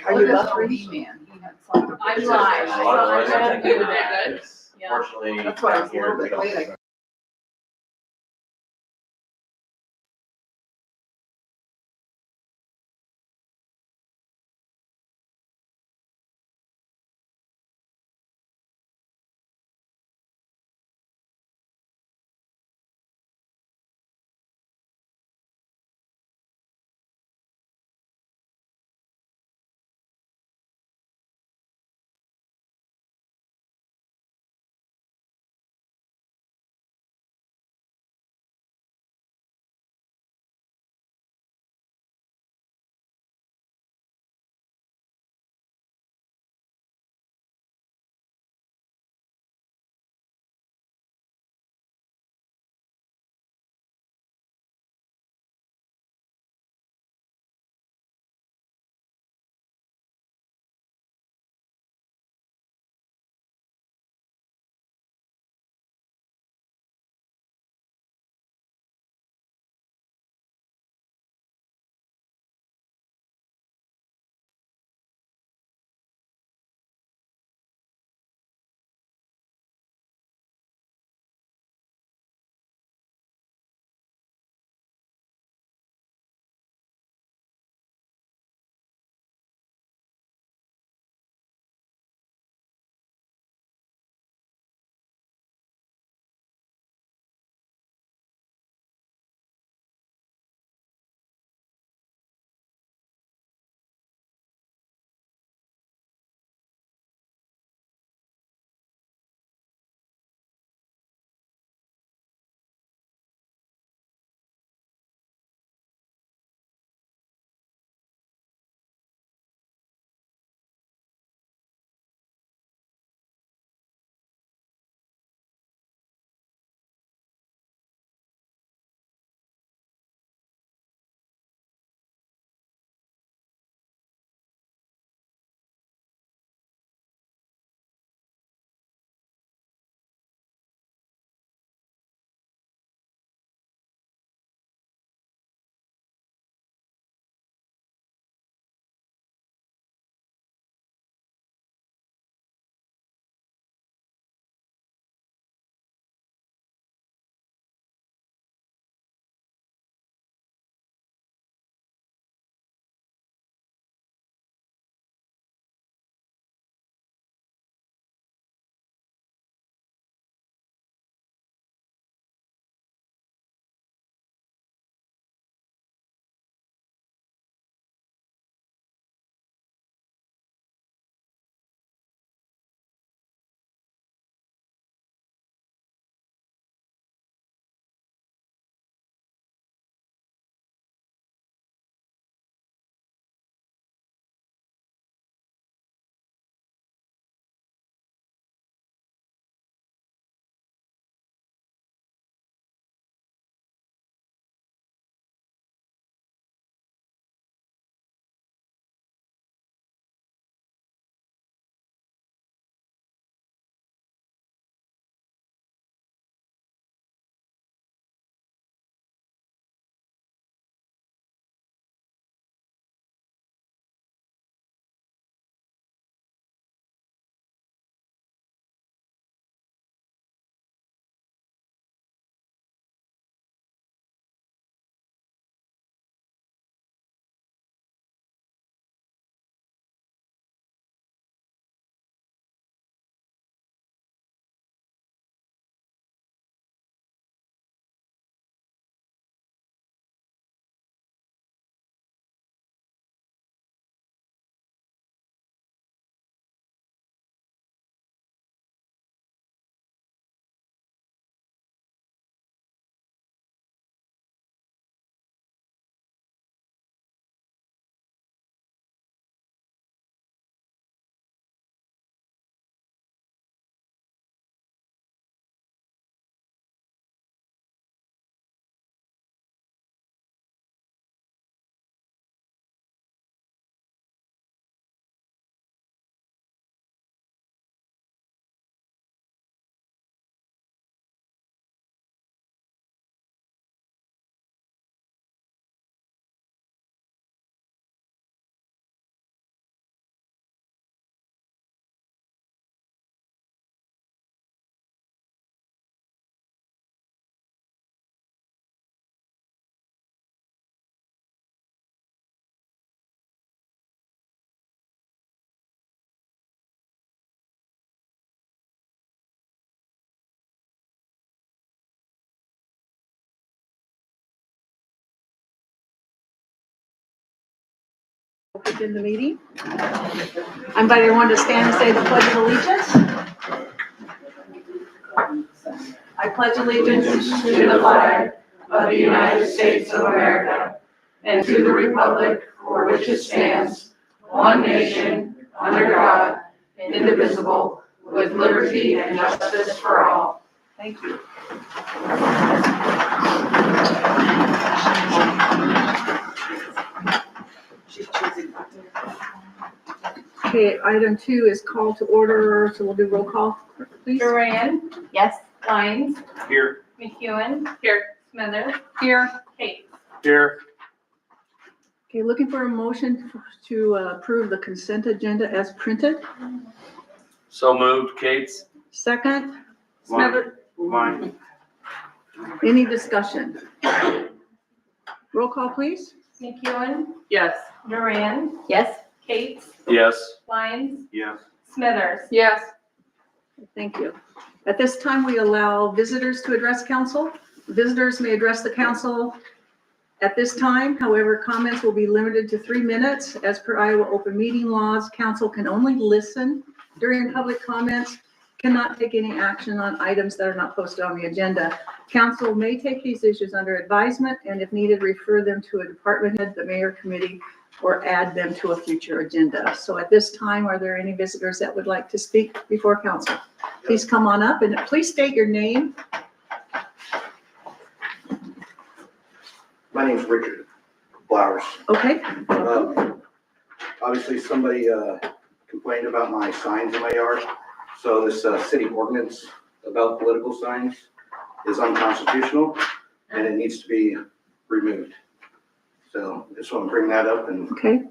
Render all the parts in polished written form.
Are you Lutheran? Man. He had something. I'm live. I'm Good, good. Yeah. Fortunately. That's why I was a little here we bit don't- late. I Begin the meeting. I invite everyone to stand and say the Pledge of Allegiance. I pledge allegiance to the flag of the United States of America and to the republic for which it stands, one nation, under God, indivisible, with liberty and justice for all. Thank you. Okay, item 2 is call to order, so we'll do roll call, please. Duran, Yes. Lyons, Here. McEwen. Here. Smithers. Here. Kate. Here. Okay, looking for a motion to approve the consent agenda as printed. So moved, Kate's. Second, Mine. Mine. any discussion? Roll call, please. McEwen. Yes. Duran, Yes. Kate. Yes. Lyons, Yes. Smithers. Yes. Thank you. At this time, we allow visitors to address council. Visitors may address the council at this time. However, comments will be limited to 3 minutes. As per Iowa open meeting laws, council can only listen during public comments, cannot take any action on items that are not posted on the agenda. Council may take these issues under advisement and if needed, refer them to a department head, the mayor committee, or add them to a future agenda. So at this time, are there any visitors that would like to speak before council? Please come on up and please state your name. My name's Richard Flowers. Okay, Obviously, somebody complained about my signs in my yard. So this city ordinance about political signs is unconstitutional and it needs to be removed. So just want to bring that up and okay,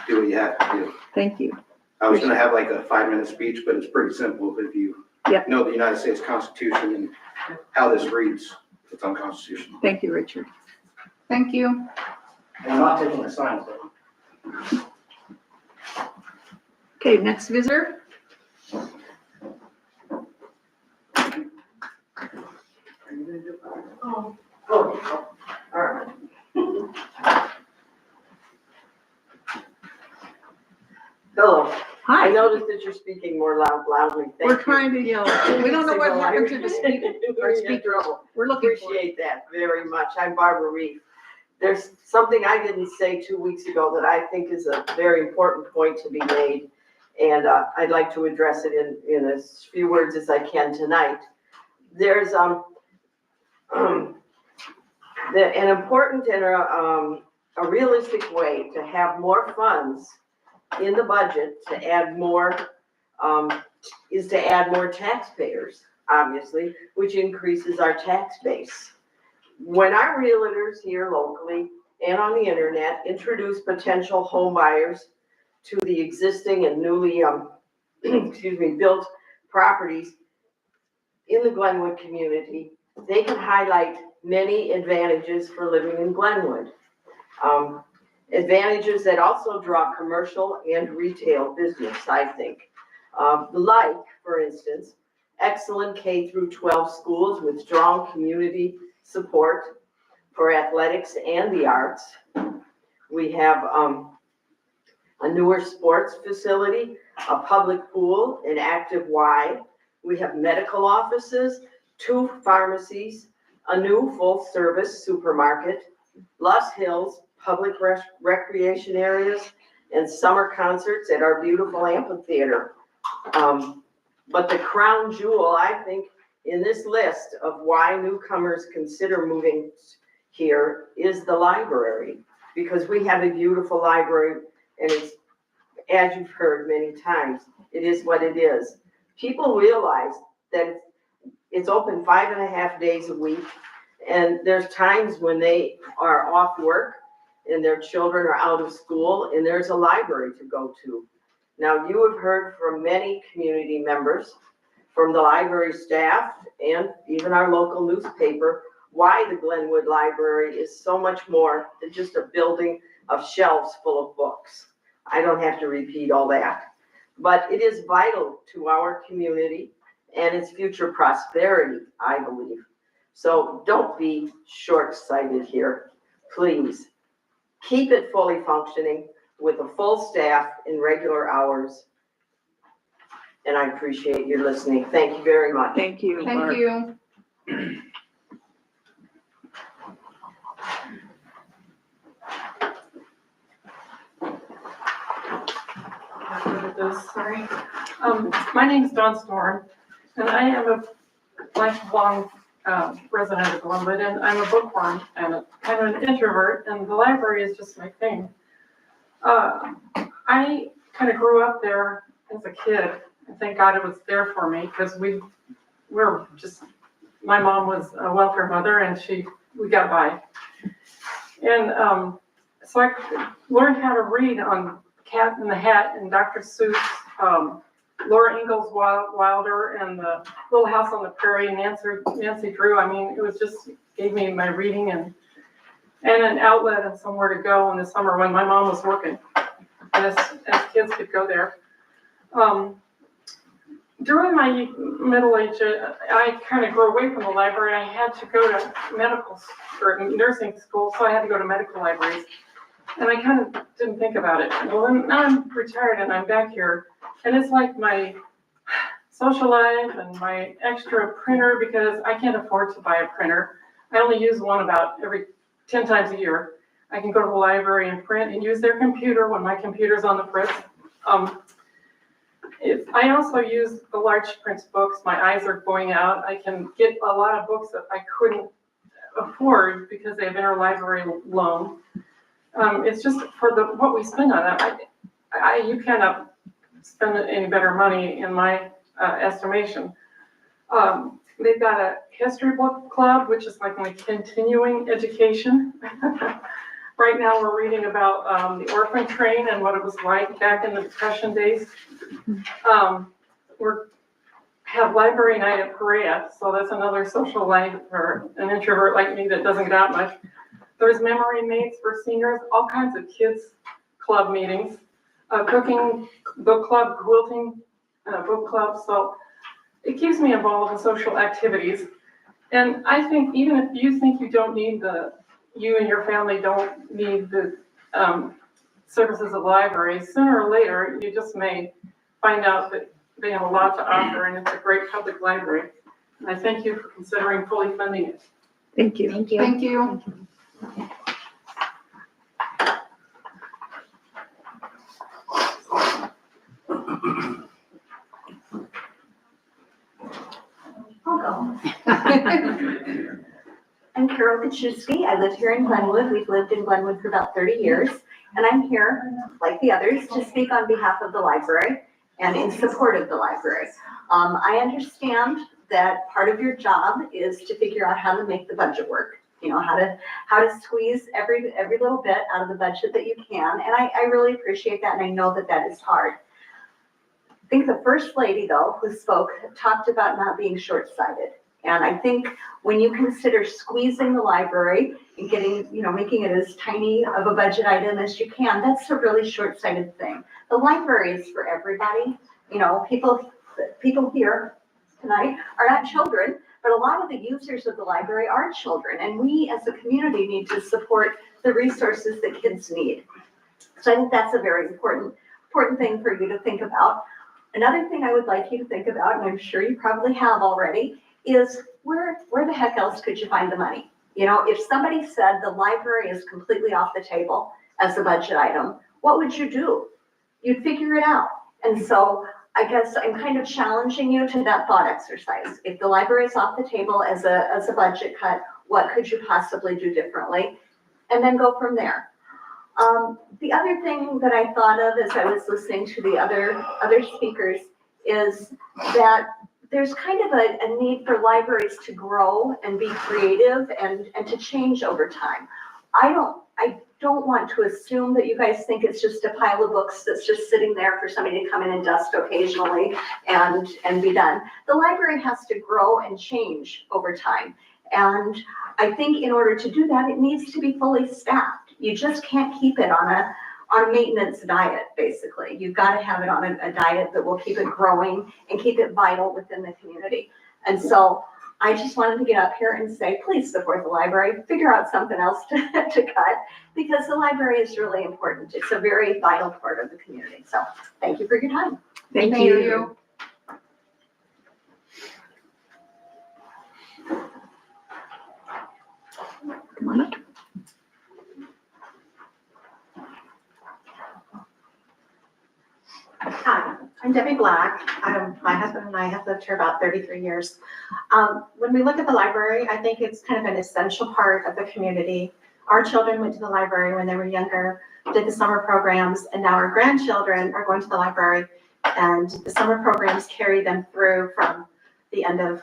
do what you have to do. thank you. I was going to have like a 5-minute speech, but it's pretty simple. If you Yeah. know the United States Constitution and how this reads, it's unconstitutional. Thank you, Richard. Thank you. And I'm not taking the signs down. Okay, next visitor. Hello, I Hi, noticed that you're speaking more loudly. Thank we're you. trying to yell. We don't know what happened to the speaker. We're in trouble. We're looking for it. Appreciate that very much. I'm Barbara Reed. There's something I didn't say 2 weeks ago that I think is a very important point to be made. And I'd like to address it in as few words as I can tonight. There's an important and a realistic way to have more funds in the budget to add more, is to add more taxpayers, obviously, which increases our tax base. When our realtors here locally and on the internet introduce potential home buyers to the existing and newly, built properties in the Glenwood community, they can highlight many advantages for living in Glenwood. Advantages that also draw commercial and retail business, I think. Like, for instance, excellent K through 12 schools with strong community support for athletics and the arts. We have a newer sports facility, a public pool, an active Y. We have medical offices, 2 pharmacies, a new full-service supermarket, Lost Hills, public recreation areas, and summer concerts at our beautiful amphitheater. But the crown jewel, I think, in this list of why newcomers consider moving here is the library, because we have a beautiful library, and it's, as you've heard many times, it is what it is. People realize that it's open 5.5 days a week, and there's times when they are off work and their children are out of school, and there's a library to go to. Now, you have heard from many community members, from the library staff, and even our local newspaper, why the Glenwood Library is so much more than just a building of shelves full of books. I don't have to repeat all that. But it is vital to our community and its future prosperity, I believe. So don't be short-sighted here, please. Keep it fully functioning. with a full staff in regular hours. And I appreciate your listening. Thank you very much. Thank you. Thank Barb. you. Sorry. My name's Dawn Storm, and I am a lifelong resident of Glenwood, and I'm a bookworm and kind of an introvert, and the library is just my thing. I kind of grew up there as a kid, and thank God it was there for me, because my mom was a welfare mother, and we got by. And so I learned how to read on Cat in the Hat and Dr. Seuss, Laura Ingalls Wilder, and the Little House on the Prairie, Nancy Drew. I mean, it was just gave me my reading and an outlet and somewhere to go in the summer when my mom was working. And as kids could go there. During my middle age, I kind of grew away from the library. I had to go to nursing school, so I had to go to medical libraries. And I kind of didn't think about it. Well, now I'm retired and I'm back here. And it's like my social life and my extra printer, because I can't afford to buy a printer. I only use one about every 10 times a year. I can go to the library and print and use their computer when my computer's on the fritz. I also use the large print books. My eyes are going out. I can get a lot of books that I couldn't afford because they have interlibrary loan. It's just for what we spend on it. You cannot spend any better money in my estimation. They've got a history book club, which is like my continuing education. Right now we're reading about the orphan train and what it was like back in the Depression days. We have library night at Perea, so that's another social life for an introvert like me that doesn't get out much. There's memory mates for seniors, all kinds of kids club meetings, cooking book club, quilting book club. So it keeps me involved in social activities. And I think even if you think you and your family don't need the services of libraries, sooner or later, you just may find out that they have a lot to offer, and it's a great public library. And I thank you for considering fully funding it. Thank you. Thank you. Thank you. I'll go. I'm Carol Kaczewski. I live here in Glenwood. We've lived in Glenwood for about 30 years. And I'm here, like the others, to speak on behalf of the library and in support of the library. I understand that part of your job is to figure out how to make the budget work. You know, how to squeeze every little bit out of the budget that you can. And I really appreciate that, and I know that that is hard. I think the first lady, though, who spoke, talked about not being short-sighted. And I think when you consider squeezing the library and getting, making it as tiny of a budget item as you can, that's a really short-sighted thing. The library is for everybody. People here tonight are not children, but a lot of the users of the library are children. And we as a community need to support the resources that kids need. So I think that's a very important thing for you to think about. Another thing I would like you to think about, and I'm sure you probably have already, is where the heck else could you find the money? If somebody said the library is completely off the table as a budget item, what would you do? You'd figure it out. And so I guess I'm kind of challenging you to that thought exercise. If the library is off the table as a budget cut, what could you possibly do differently? And then go from there. The other thing that I thought of as I was listening to the other speakers is that there's kind of a need for libraries to grow and be creative and to change over time. I don't want to assume that you guys think it's just a pile of books that's just sitting there for somebody to come in and dust occasionally and be done. The library has to grow and change over time. And I think in order to do that, it needs to be fully staffed. You just can't keep it on a maintenance diet, basically. You've got to have it on a diet that will keep it growing and keep it vital within the community. And so I just wanted to get up here and say, please support the library, figure out something else to cut, because the library is really important. It's a very vital part of the community. So thank you for your time. Thank you. Come on up. Hi, I'm Debbie Black. My husband and I have lived here about 33 years. When we look at the library, I think it's kind of an essential part of the community. Our children went to the library when they were younger, did the summer programs, and now our grandchildren are going to the library. And the summer programs carry them through from the end of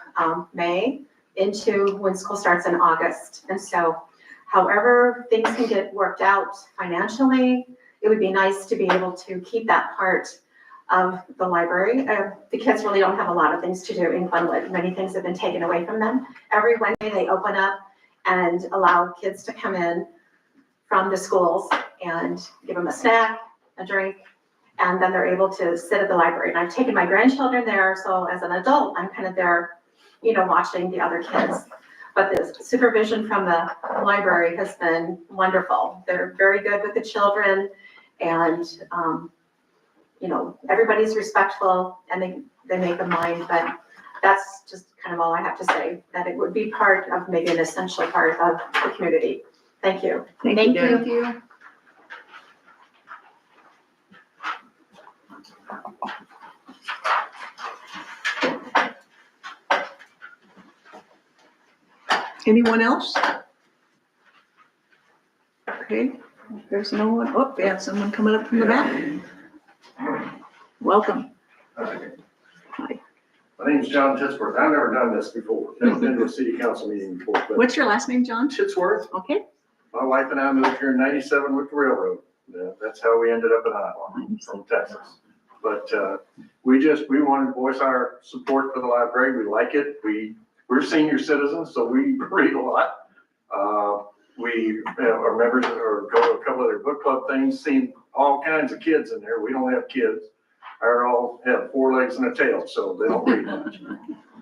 May into when school starts in August. And so however things can get worked out financially, it would be nice to be able to keep that part of the library. The kids really don't have a lot of things to do in Glenwood. Many things have been taken away from them. Every Wednesday they open up and allow kids to come in from the schools and give them a snack, a drink, and then they're able to sit at the library. And I've taken my grandchildren there, so as an adult, I'm kind of there, watching the other kids. But the supervision from the library has been wonderful. They're very good with the children, and everybody's respectful and they make a mind, but that's just kind of all I have to say, that it would be part of, maybe an essential part of the community. Thank you. Thank you. Anyone else? Okay, there's no one. Oh, we have someone coming up from the back. Welcome. Hi. Hi. My name's John Titsworth. I've never done this before. Never been to a city council meeting before. But What's your last name, John? Titsworth, Okay. my wife and I moved here in '97 with the railroad. That's how we ended up in Iowa, from Texas. But we wanted to voice our support for the library. We like it. We're senior citizens, so we read a lot. We are members or go to a couple of their book club things, seen all kinds of kids in there. We don't have kids. Our all have 4 legs and a tail, so they don't read much.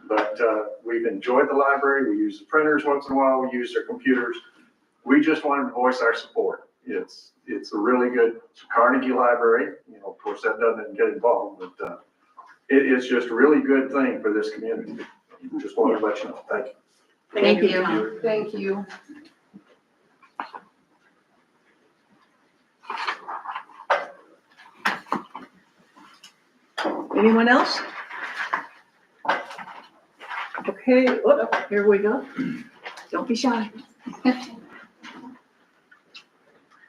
But we've enjoyed the library. We use the printers once in a while. We use their computers. We just wanted to voice our support. It's a really good Carnegie Library. Of course, that doesn't get involved, but it's just a really good thing for this community. Just wanted to let you know. Thank you. Thank you. Thank you. Anyone else? Okay, here we go. Don't be shy.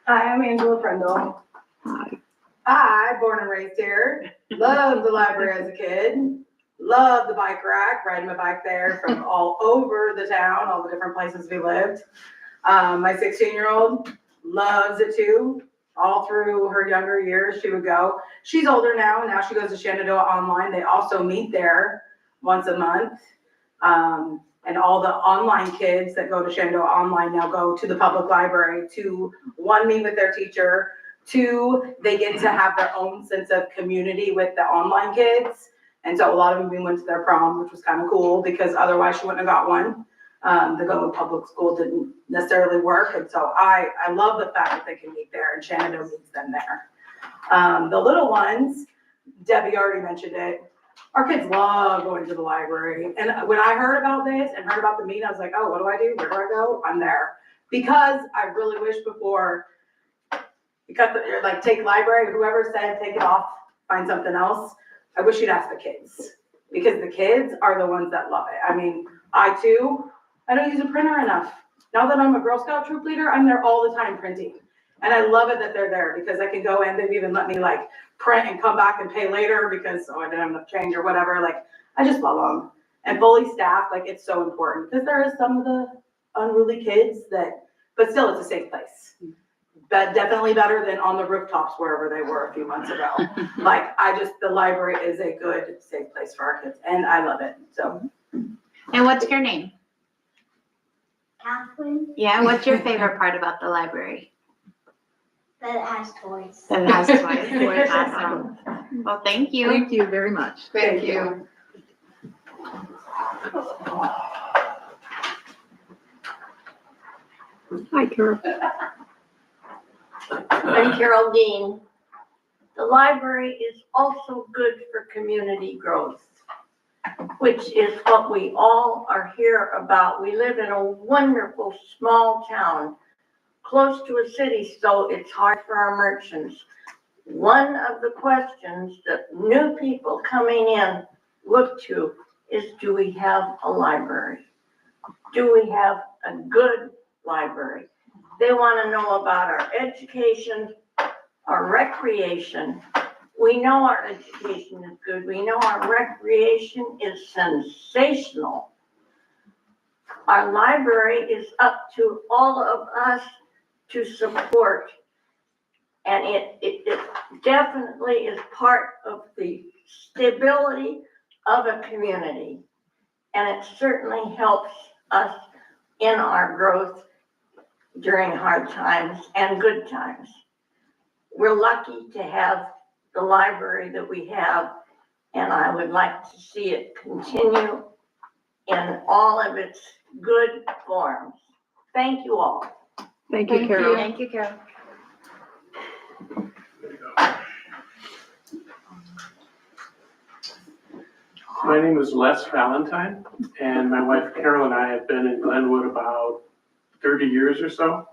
Hi, I'm Angela Prendle. Hi. I, born and raised here, loved the library as a kid, loved the bike rack, riding my bike there from all over the town, all the different places we lived. My 16-year-old loves it too. All through her younger years, she would go. She's older now, and now she goes to Shenandoah Online. They also meet there once a month. And all the online kids that go to Shenandoah Online now go to the public library to, 1, meet with their teacher, 2, they get to have their own sense of community with the online kids. And so a lot of them even went to their prom, which was kind of cool because otherwise she wouldn't have got one. The go to public school didn't necessarily work. And so I love the fact that they can meet there and Shenandoah meets them there. The little ones, Debbie already mentioned it. Our kids love going to the library. And when I heard about this and heard about the meeting, I was like, oh, what do I do? Where do I go? I'm there. Because I really wish before, take library, whoever said take it off, find something else. I wish you'd ask the kids. Because the kids are the ones that love it. I mean, I don't use a printer enough. Now that I'm a Girl Scout troop leader, I'm there all the time printing. And I love it that they're there because I can go in, they've even let me print and come back and pay later because I didn't have enough change or whatever. I just love them. And fully staffed, it's so important because there is some of the unruly kids but still it's a safe place. But definitely better than on the rooftops wherever they were a few months ago. The library is a good, safe place for our kids and I love it, so. And what's your name? Catherine, Yeah, what's your favorite part about the library? that it has toys. That it has toys. Awesome. Well, thank you. Thank you very much. Thank you. Hi, Carol. I'm Carol Dean. The library is also good for community growth, which is what we all are here about. We live in a wonderful small town, close to a city, so it's hard for our merchants. One of the questions that new people coming in look to is, do we have a library? Do we have a good library? They want to know about our education, our recreation. We know our education is good. We know our recreation is sensational. Our library is up to all of us to support. And it definitely is part of the stability of a community. And it certainly helps us in our growth during hard times and good times. We're lucky to have the library that we have, and I would like to see it continue in all of its good forms. Thank you all. Thank you, Carol. Thank you, Carol. My name is Les Valentine, and my wife Carol and I have been in Glenwood about 30 years or so.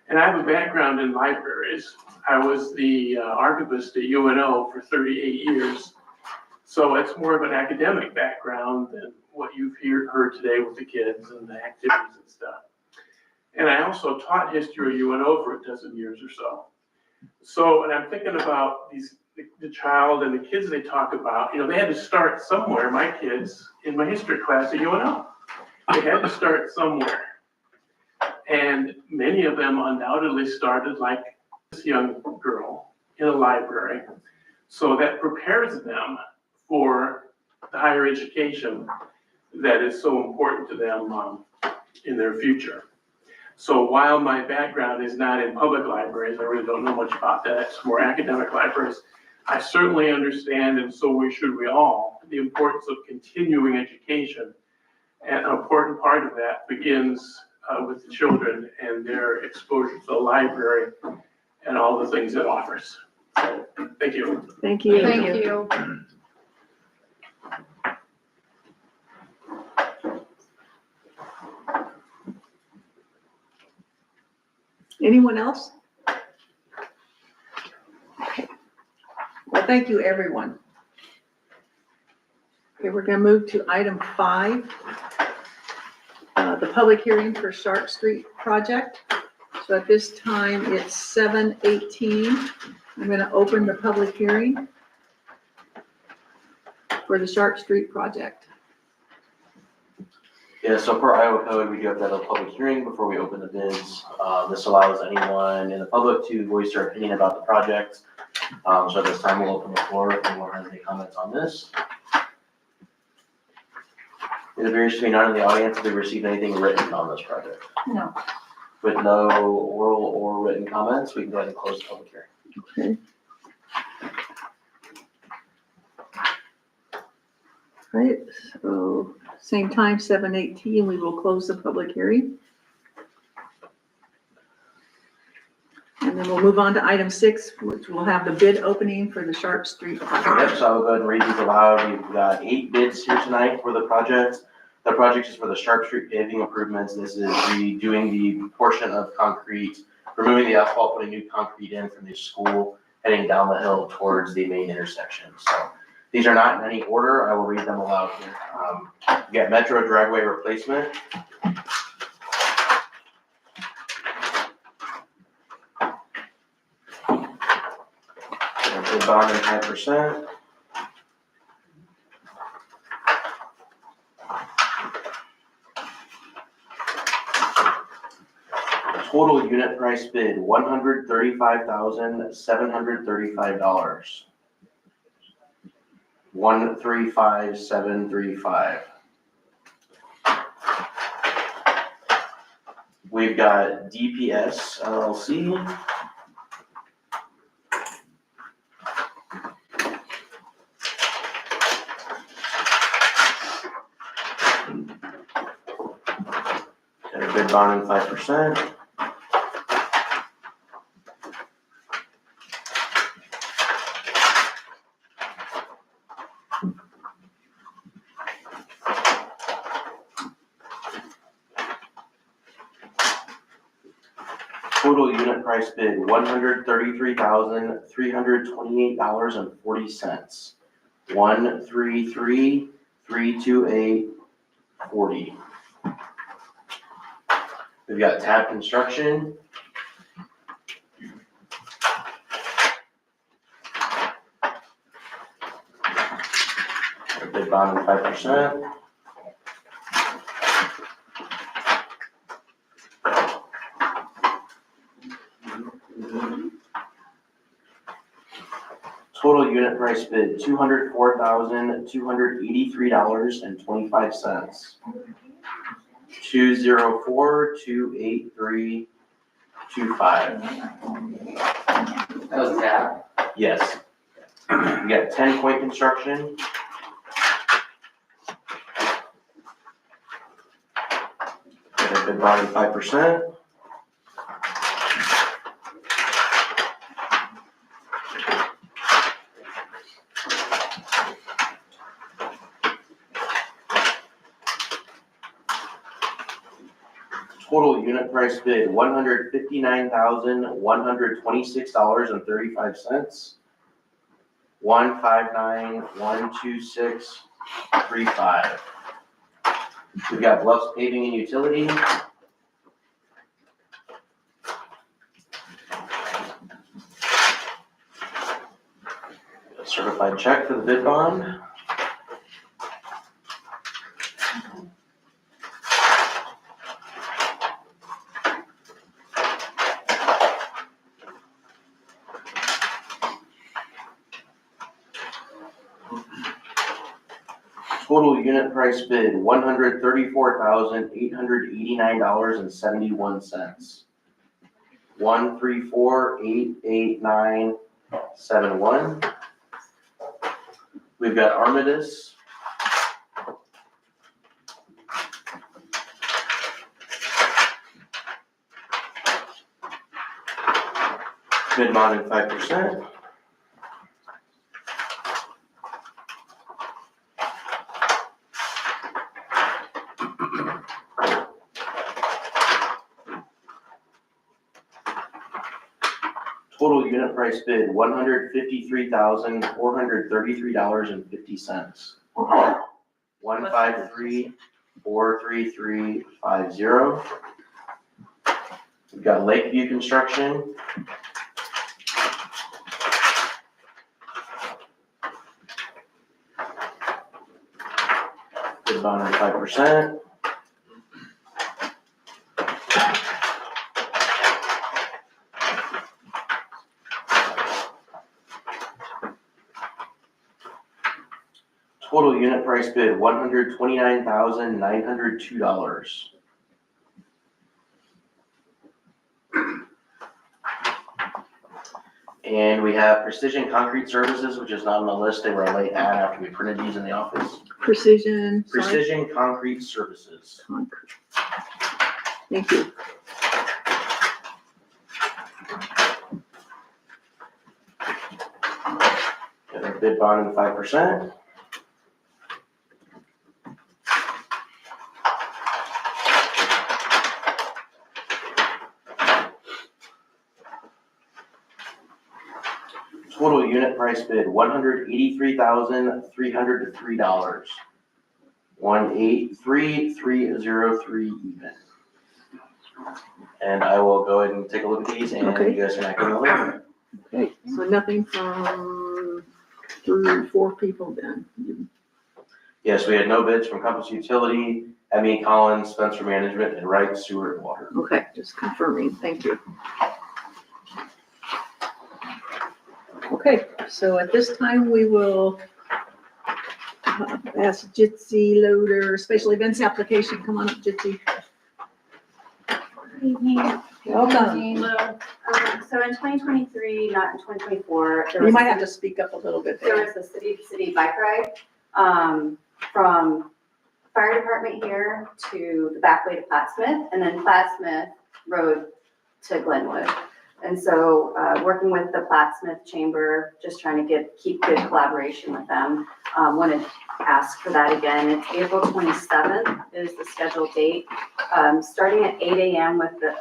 And I have a background in libraries. I was the archivist at UNO for 38 years. So it's more of an academic background than what you've heard today with the kids and the activities and stuff. And I also taught history at UNO for a dozen years or so. So, and I'm thinking about the child and the kids they talk about, they had to start somewhere, my kids, in my history class at UNO. They had to start somewhere. And many of them undoubtedly started like this young girl in a library. So that prepares them for the higher education that is so important to them in their future. So while my background is not in public libraries, I really don't know much about that, it's more academic libraries, I certainly understand, and so should we all, the importance of continuing education. And an important part of that begins with the children and their exposure to the library and all the things it offers. So, thank you. Thank you. Thank you. Anyone else? Okay. Well, thank you, everyone. Okay, we're going to move to item 5, the public hearing for Sharp Street project. So at this time, it's 7:18. I'm going to open the public hearing for the Sharp Street project. Yeah, so per Iowa code, we do have to have a public hearing before we open the bids. This allows anyone in the public to voice their opinion about the project. So at this time, we'll open the floor if anyone has any comments on this. It appears to be none in the audience have received anything written on this project. No. With no oral or written comments, we can go ahead and close the public hearing. Okay. Right, so same time, 7:18, we will close the public hearing. And then we'll move on to item 6, which will have the bid opening for the Sharp Street project. Yep, so I'll go ahead and read these aloud. We've got 8 bids here tonight for the project. The project is for the Sharp Street paving improvements. This is redoing the portion of concrete, removing the asphalt, putting new concrete in from the school, heading down the hill towards the main intersection. So these are not in any order. I will read them aloud here. We got Metro driveway replacement. Bid bond at 5%. Total unit price bid, $135,735. 135,735. We've got DPS LLC. Got a bid bond in 5%. Total unit price bid, $133,328.40. 133,328.40. We've got Tab Construction. Bid bond at 5%. Total unit price bid, $204,283.25. 204,283.25. That was Tab. Yes. We got 10 Point Construction. Got a bid bond at 5%. Total unit price bid, $159,126.35. 159,126.35. We've got Bluffs Paving and Utility. A certified check for the bid bond. Total unit price bid, $134,889.71. 134,889.71. We've got Armidas. Bid bond at 5%. Total unit price bid, $153,433.50. 153,433.50. We've got Lakeview Construction. Bid bond at 5%. Total unit price bid, $129,902. And we have Precision Concrete Services, which is not on the list. They were a late ad after we printed these in the office. Precision. sorry. Precision Concrete Services. Concrete. Thank you. Got a bid bond at 5%. Total unit price bid, $183,303. 183,303 even. And I will go ahead and take a look at these and Okay. you guys can act on it later. Okay, so nothing from 3, 4 people then. Yes, we had no bids from Compass Utility, Emmy Collins, Spencer Management, and Wright Sewer and Water. Okay, just confirming, thank you. Okay, so at this time, we will ask Jitsi Loader Special Events Application. Come on up, Jitsi. Good evening. Welcome. So in 2023, not in 2024, there You was, might have to speak up a little bit there there. was a city-to-city bike ride from fire department here to the back way to Plattsmouth, and then Plattsmouth Road to Glenwood. And so, working with the Plattsmouth Chamber, just trying to keep good collaboration with them. Want to ask for that again. It's April 27th is the scheduled date, starting at 8 a.m. with the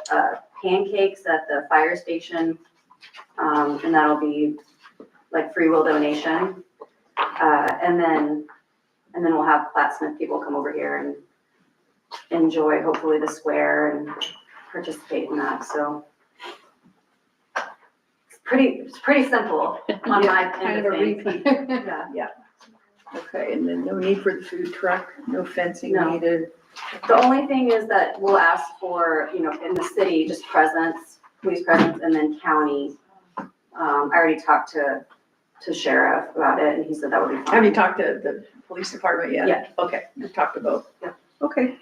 pancakes at the fire station, and that'll be like free will donation. And then we'll have Platt Smith people come over here and enjoy hopefully the square and participate in that, so. It's pretty simple on my Kind end of of a things. repeat. Yeah. Okay, and then no need for the food truck, no fencing No. needed. The only thing is that we'll ask for, in the city, just presence, police presence, and then county. I already talked to sheriff about it, and he said that would be fine. Have you talked to the police department yet? Yeah. Okay, you've talked to both? Yeah. Okay.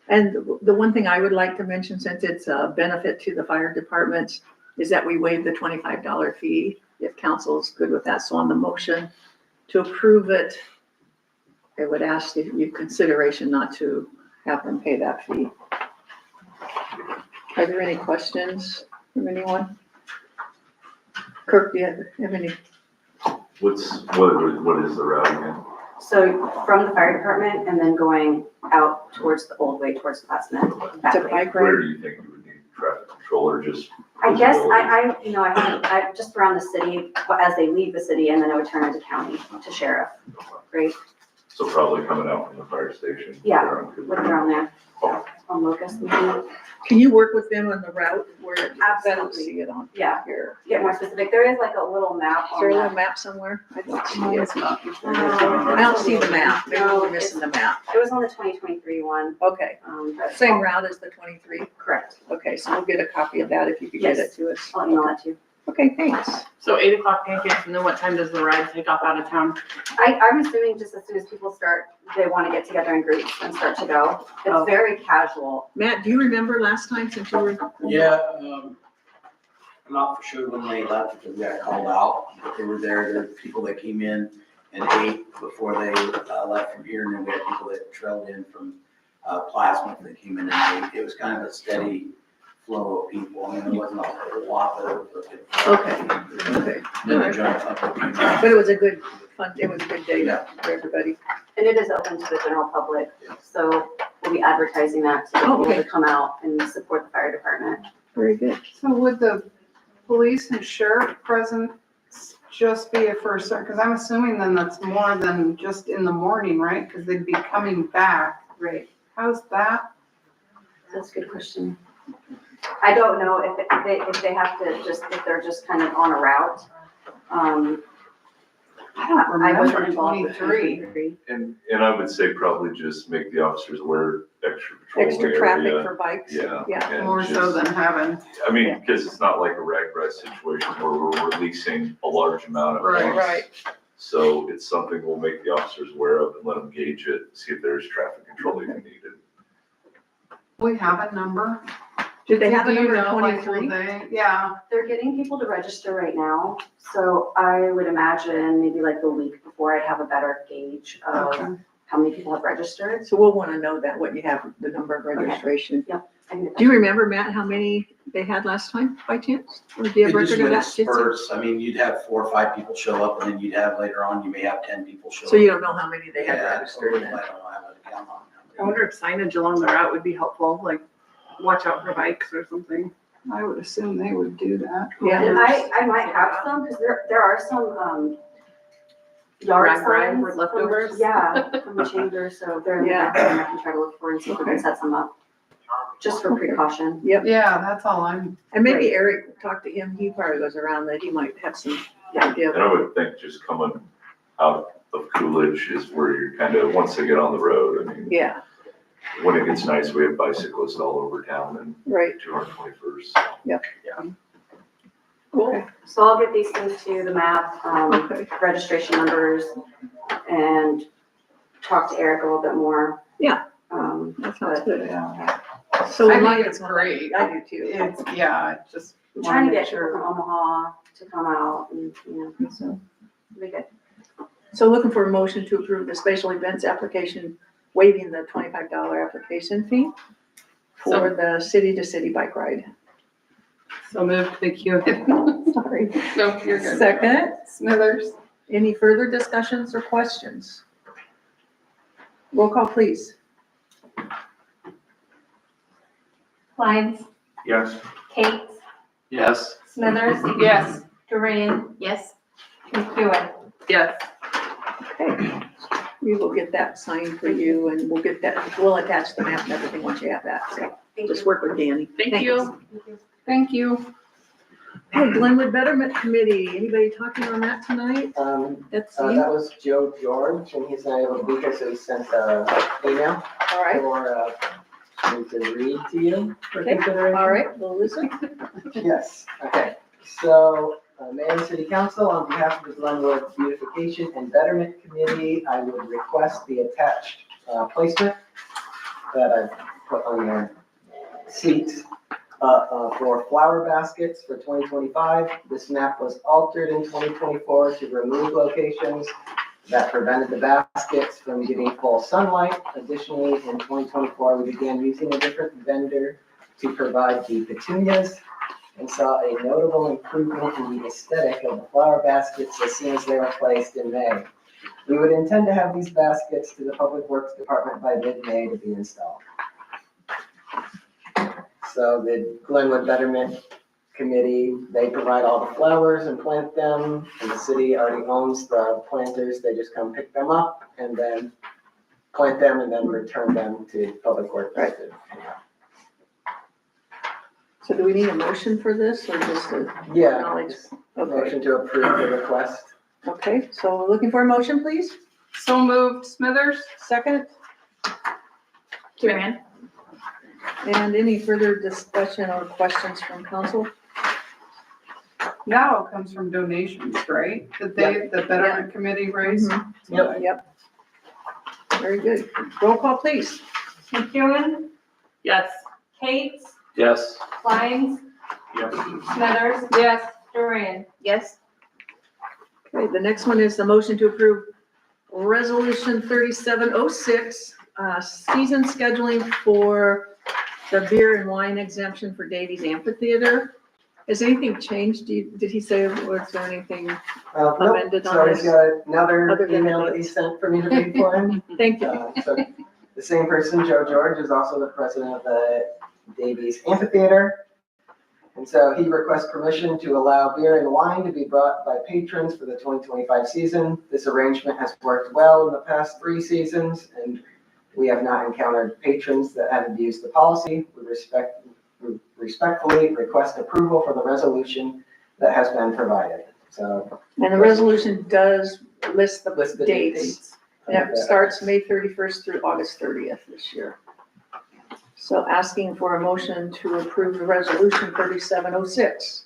And the one thing I would like to mention, since it's a benefit to the fire department, is that we waive the $25 fee, if council's good with that. So on the motion to approve it, I would ask if you consideration not to have them pay that fee. Are there any questions from anyone? Kirk, do you have any? What is the route again? So from the fire department and then going out towards the old way, towards Platt Smith. that To way. bike Where ride? do you think you would need traffic control or just? I guess visibility? I just around the city, as they leave the city, and then I would turn into county to sheriff, right? So probably coming out from the fire station. Yeah, there on Cooper. Look around there, Oh, on Locust, maybe. Can you work with them on the route where I don't Absolutely. see it on Yeah, here? get more specific. There is like a little map Is there a on little that. map somewhere? I don't see it. I I don't see the map. Maybe we're missing the map. It was on the 2023 one. Okay, But same route as the 23. Correct. Okay, so we'll get a copy of that if you could get it Yes. to us. I'll email that to you. Okay, thanks. So 8 o'clock pancakes, and then what time does the ride take off out of town? I'm assuming just as soon as people start, they want to get together in groups and start to go. Oh. It's very casual. Matt, do you remember last time since you were? Yeah, I'm not for sure when they left because we got called out, but they were there. There were people that came in and ate before they left from here, and then we had people that trailed in from Plasma that came in and ate. It was kind of a steady flow of people. I mean, there wasn't a whole lot that were. Okay. Then the general public came out. But it was a good, it was a good day for everybody. And it is open to the general public, so we'll be advertising that to Oh, people okay. to come out and support the fire department. Very good. So would the police and sheriff presence just be a first, because I'm assuming then that's more than just in the morning, right? Because they'd be coming back. Right. How's that? That's a good question. I don't know if they have to if they're just kind of on a route. I don't I wasn't remember involved with 23. 23. And I would say probably just make the officers aware extra patrol in the Extra traffic area. for bikes. Yeah. Yeah. and More so just- than having. I mean, because it's not like a rag rest situation where we're releasing a large amount of. Right, right. So it's something we'll make the officers aware of and let them gauge it, see if there's traffic control even needed. We have a number. Do they have a Do you number know, like, 23? will they- Yeah. They're getting people to register right now, so I would imagine maybe like the week before I'd have a better gauge of Okay. how many people have registered. So we'll want to know that when you have the number of registration. I can get Do you remember, Matt, how many they had last time by chance? Or do you have It just record of went in that? Jitsi? spurts. I mean, you'd have 4 or 5 people show up, and then you'd have later on, you may have 10 people show up. So you don't know how many they have Yeah, registered I then? don't have a count on I wonder if signage along the route would be helpful, like watch out for bikes or something. I would assume they would do that. Yeah. And I might have some, because there are some, yard Rag ride signs. with from- leftovers? Yeah, from the chamber, so they're in the Yeah. back there, and I can try to look for and see if we can Okay. set some up, just for Okay. precaution. Yep. Yeah, that's all I'm. And maybe Eric, talked to him, he probably goes around that, he might have some idea. And I would think just coming out of Coolidge is where you're kind of, once they get on the road, I mean, Yeah, when it gets nice, we have bicyclists all over town and right. 221st. Okay. So I'll get these things to you, the map, Okay. registration numbers, and talk to Eric a little bit more. Yeah. That sounds good. So I we might think it's great. I do too. It's, yeah, it's just. I'm trying to wanna get make people sure. from Omaha to come out and, so, be good. So looking for a motion to approve the special events application, waiving the $25 application fee for the city-to-city bike ride. So moved, thank you. Sorry. No, you're good. Second, Smithers. any further discussions or questions? Roll call, please. Clydes, Yes. Kate, Yes. Smithers, Yes. Duran, Yes. McEwen. Yes. Okay. We will get that signed for you and we'll attach the map and everything once you have that. So just work with Danny. Thank Thanks. you. Thank you. Hey, Glenwood Betterment Committee, anybody talking on that tonight? That's That you? was Joe George, and he's not able to be here, so he sent a email All right, for me to read to you for Okay. consideration. all right, we'll listen. Yes, okay. So, Mayor and City Council, on behalf of the Glenwood Beautification and Betterment Committee, I would request the attached placement that I've put on your seats for flower baskets for 2025. This map was altered in 2024 to remove locations that prevented the baskets from getting full sunlight. Additionally, in 2024, we began using a different vendor to provide the petunias and saw a notable improvement in the aesthetic of the flower baskets as soon as they were placed in May. We would intend to have these baskets to the Public Works Department by mid-May to be installed. So the Glenwood Betterment Committee, they provide all the flowers and plant them, and the city already owns the planters. They just come pick them up and then plant them and then return them to Public Works. Right. So do we need a motion for this or just a Yeah, knowledge? just Okay, motion to approve the request. okay, so we're looking for a motion, please? So moved. Smithers? Second, Duran. and any further discussion or questions from council? That all comes from donations, right? That they, the Betterment Committee raised? Mhm. Yep. Very good. Roll call, please. McEwen, Yes. Kate, Yes. Lyons, Yes. Smithers, Yes. Duran. Yes. Okay, the next one is the motion to approve Resolution 3706, season scheduling for the beer and wine exemption for Davies Amphitheater. Has anything changed? Did he say, was there anything? Nope, Amended on so he's this? got another Other than email the that he sent for me to read for him. Thank you. So the same person, Joe George, is also the president of the Davies Amphitheater. And so he requests permission to allow beer and wine to be brought by patrons for the 2025 season. This arrangement has worked well in the past 3 seasons, and we have not encountered patrons that have abused the policy. We respectfully request approval for the resolution that has been provided. So And the resolution does list the List the dates. And it starts May 31st through August 30th this year. So asking for a motion to approve the resolution 3706.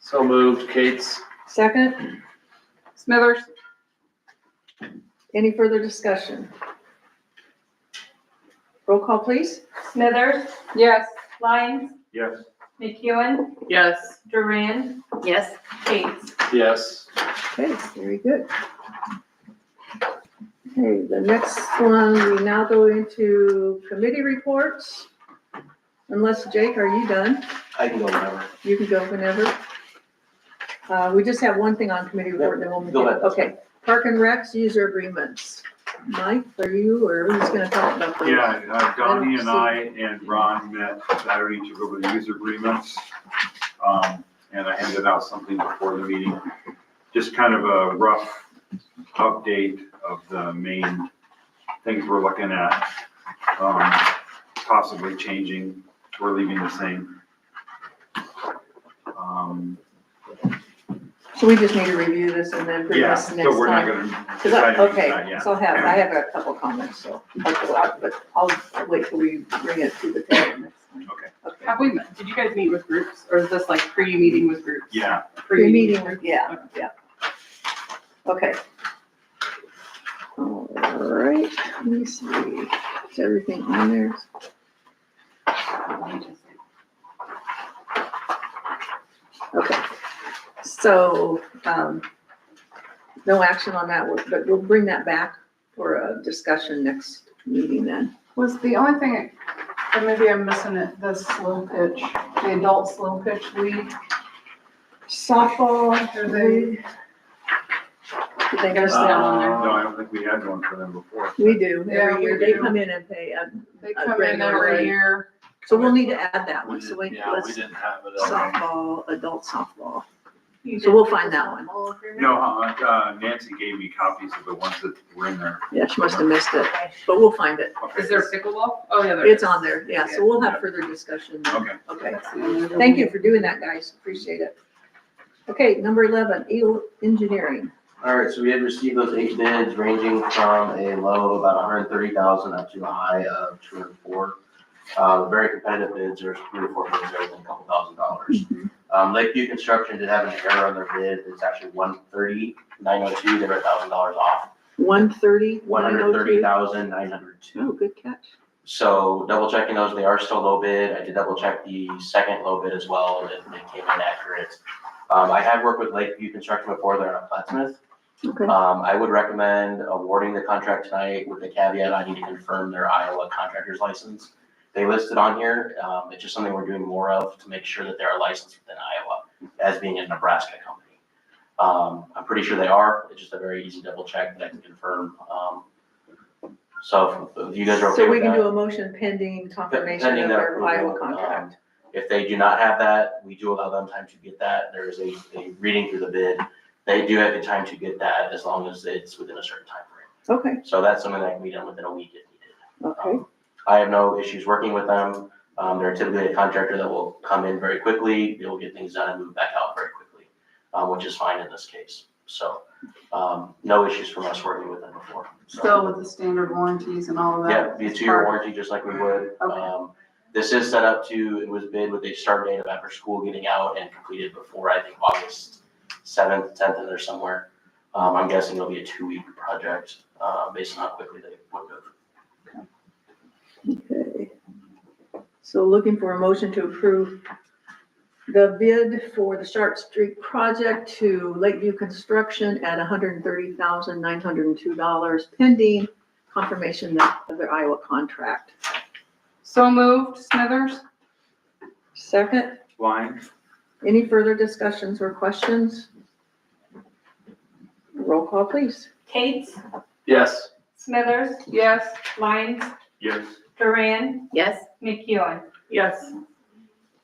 So moved, Kate's. Second, Smithers? any further discussion? Roll call, please. Smithers, Yes. Lyons, Yes. McEwen, Yes. Duran, Yes. Kate. Yes. Okay, very good. Okay, the next one, we now go into committee reports. Unless, Jake, are you done? I can go whenever. You can go whenever. We just have one thing on committee report, then we'll move Go on. ahead. Okay, Park and Recs user agreements. Mike, are you, or who's gonna talk about those? Yeah, Donnie and I and Ron met Saturday to go over the user agreements. And I handed out something before the meeting, just kind of a rough update of the main things we're looking at. Possibly changing, we're leaving the same. So we just need to review this and then bring Yeah, this next so we're not time. gonna 'Cause decide anything okay, tonight, yeah. so I have a couple comments, so, but I'll wait till we bring it to the table next time. Okay. Okay. Have we met? Did you guys meet with groups or is this like pre-meeting with groups? Yeah, Pre-meeting, yeah. Okay. All right, let me see, is everything on there? Okay, so, no action on that, but we'll bring that back for a discussion next meeting then. Was the only thing, or maybe I'm missing it, the slow pitch, the adult slow pitch league? Softball, Are they- did they Gotta go stay down? on there. no, I don't think we had one for them before. We do, Yeah, every we year, they do. come in and pay a They come in regular every rate. year. So we'll need to add that one, so we, Yeah, we let's, didn't have it. softball, adult softball. So we'll find that one. No, Nancy gave me copies of the ones that were in there. Yeah, she must have missed it, but we'll find it. Is there pickleball? Oh, yeah, there is. It's on there, yeah, so we'll have further discussion. Okay. Okay, thank you for doing that, guys, appreciate it. Okay, number 11, Eel Engineering. All right, so we had received those 8 bids ranging from a low of about 130,000 up to a high of 204. Very competitive bids, there's 3 or 4 bids there within a couple $1,000. Lakeview Construction did have an error on their bid, it's actually 130,902, they were $1,000 off. 130? 130,902. Oh, good catch. So double checking those, they are still low bid. I did double check the second low bid as well, and it came in accurate. I have worked with Lakeview Construction before, they're on a Plattsmouth. Okay. I would recommend awarding the contract tonight with the caveat, I need to confirm their Iowa contractor's license. They listed on here, it's just something we're doing more of to make sure that they are licensed within Iowa as being a Nebraska company. I'm pretty sure they are, it's just a very easy double check that I can confirm. So if you guys are okay So we with can do that. a motion pending confirmation Pending of that their Iowa approval, contract. If they do not have that, we do allow them time to get that. There is a reading through the bid. They do have the time to get that as long as it's within a certain time frame. Okay, So that's something that can be done within a week if needed. okay, I have no issues working with them. They're typically a contractor that will come in very quickly. They'll get things done and move back out very quickly, which is fine in this case. So, no issues from us working with them before. Still with the standard warranties and all of that? Yeah, be a 2-year warranty, just like we would. Okay. This is set up to, it was bid with a start date of after school getting out and completed before, I think, August 7th, 10th in there somewhere. I'm guessing it'll be a 2-week project, based on how quickly they would go through. okay. So looking for a motion to approve the bid for the Sharp Street project to Lakeview Construction at $130,902 pending confirmation of their Iowa contract. So moved, Smithers? Second, Line, any further discussions or questions? Roll call, please. Kate's, yes. Smithers, Yes. Lyons, Yes. Duran, Yes. McEwen. Yes.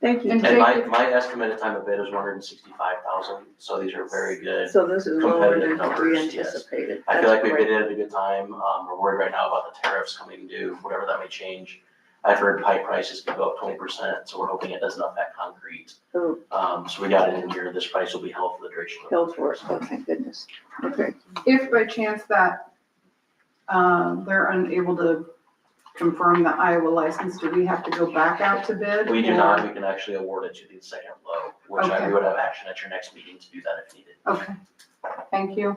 Thank you. And And Jake, my estimated time of bid is 165,000, so these are very good. So this is lower than Competitive what we numbers, yes. anticipated. I feel like we That's bid it at a good time. We're worried right now about the tariffs coming due, whatever that may change. I've heard pipe prices could go up 20%, so we're hoping it doesn't affect concrete. great. Oh, So we got it in here, this price will be held for the duration of held for us, oh, thank goodness. Okay, if by chance that, they're unable to confirm the Iowa license, do we have to go back out to bid? We do or- not, we can actually award it to the second low, which Okay. we would have action at your next meeting to do that if needed. Okay, thank you.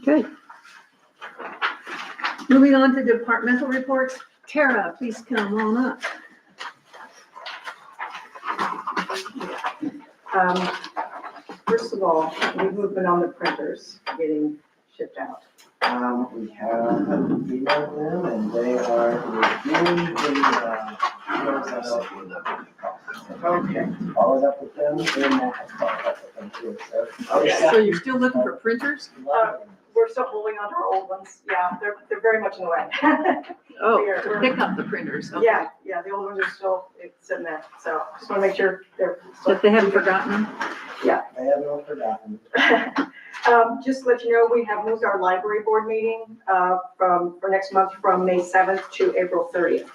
okay. Moving on to departmental reports. Tara, please come on up. First of all, we've moved on the printers getting shipped out. We have emailed them and they are reviewing the, Okay. followed up with them, and Matt has followed up with them too, so. So you're still looking for printers? We're still holding on to our old ones. Yeah, they're very much in the way. Oh, We're- to pick up the printers, okay. Yeah, the old ones are still sitting there, so just want to make sure they're. still- But they haven't forgotten them? I have not forgotten. Just to let you know, we have moved our library board meeting for next month from May 7th to April 30th.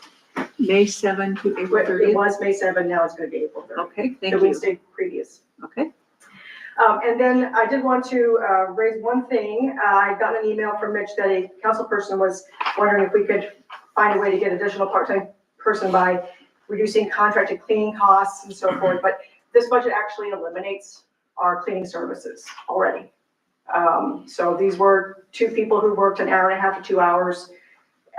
May 7 to April It 30th? was May 7th, now it's going to be April 30th. Okay, The thank you. Wednesday previous. Okay, And then I did want to raise one thing. I got an email from Mitch that a council person was wondering if we could find a way to get additional part-time person by reducing contracted cleaning costs and so forth. But this budget actually eliminates our cleaning services already. So these were 2 people who worked an hour and a half to 2 hours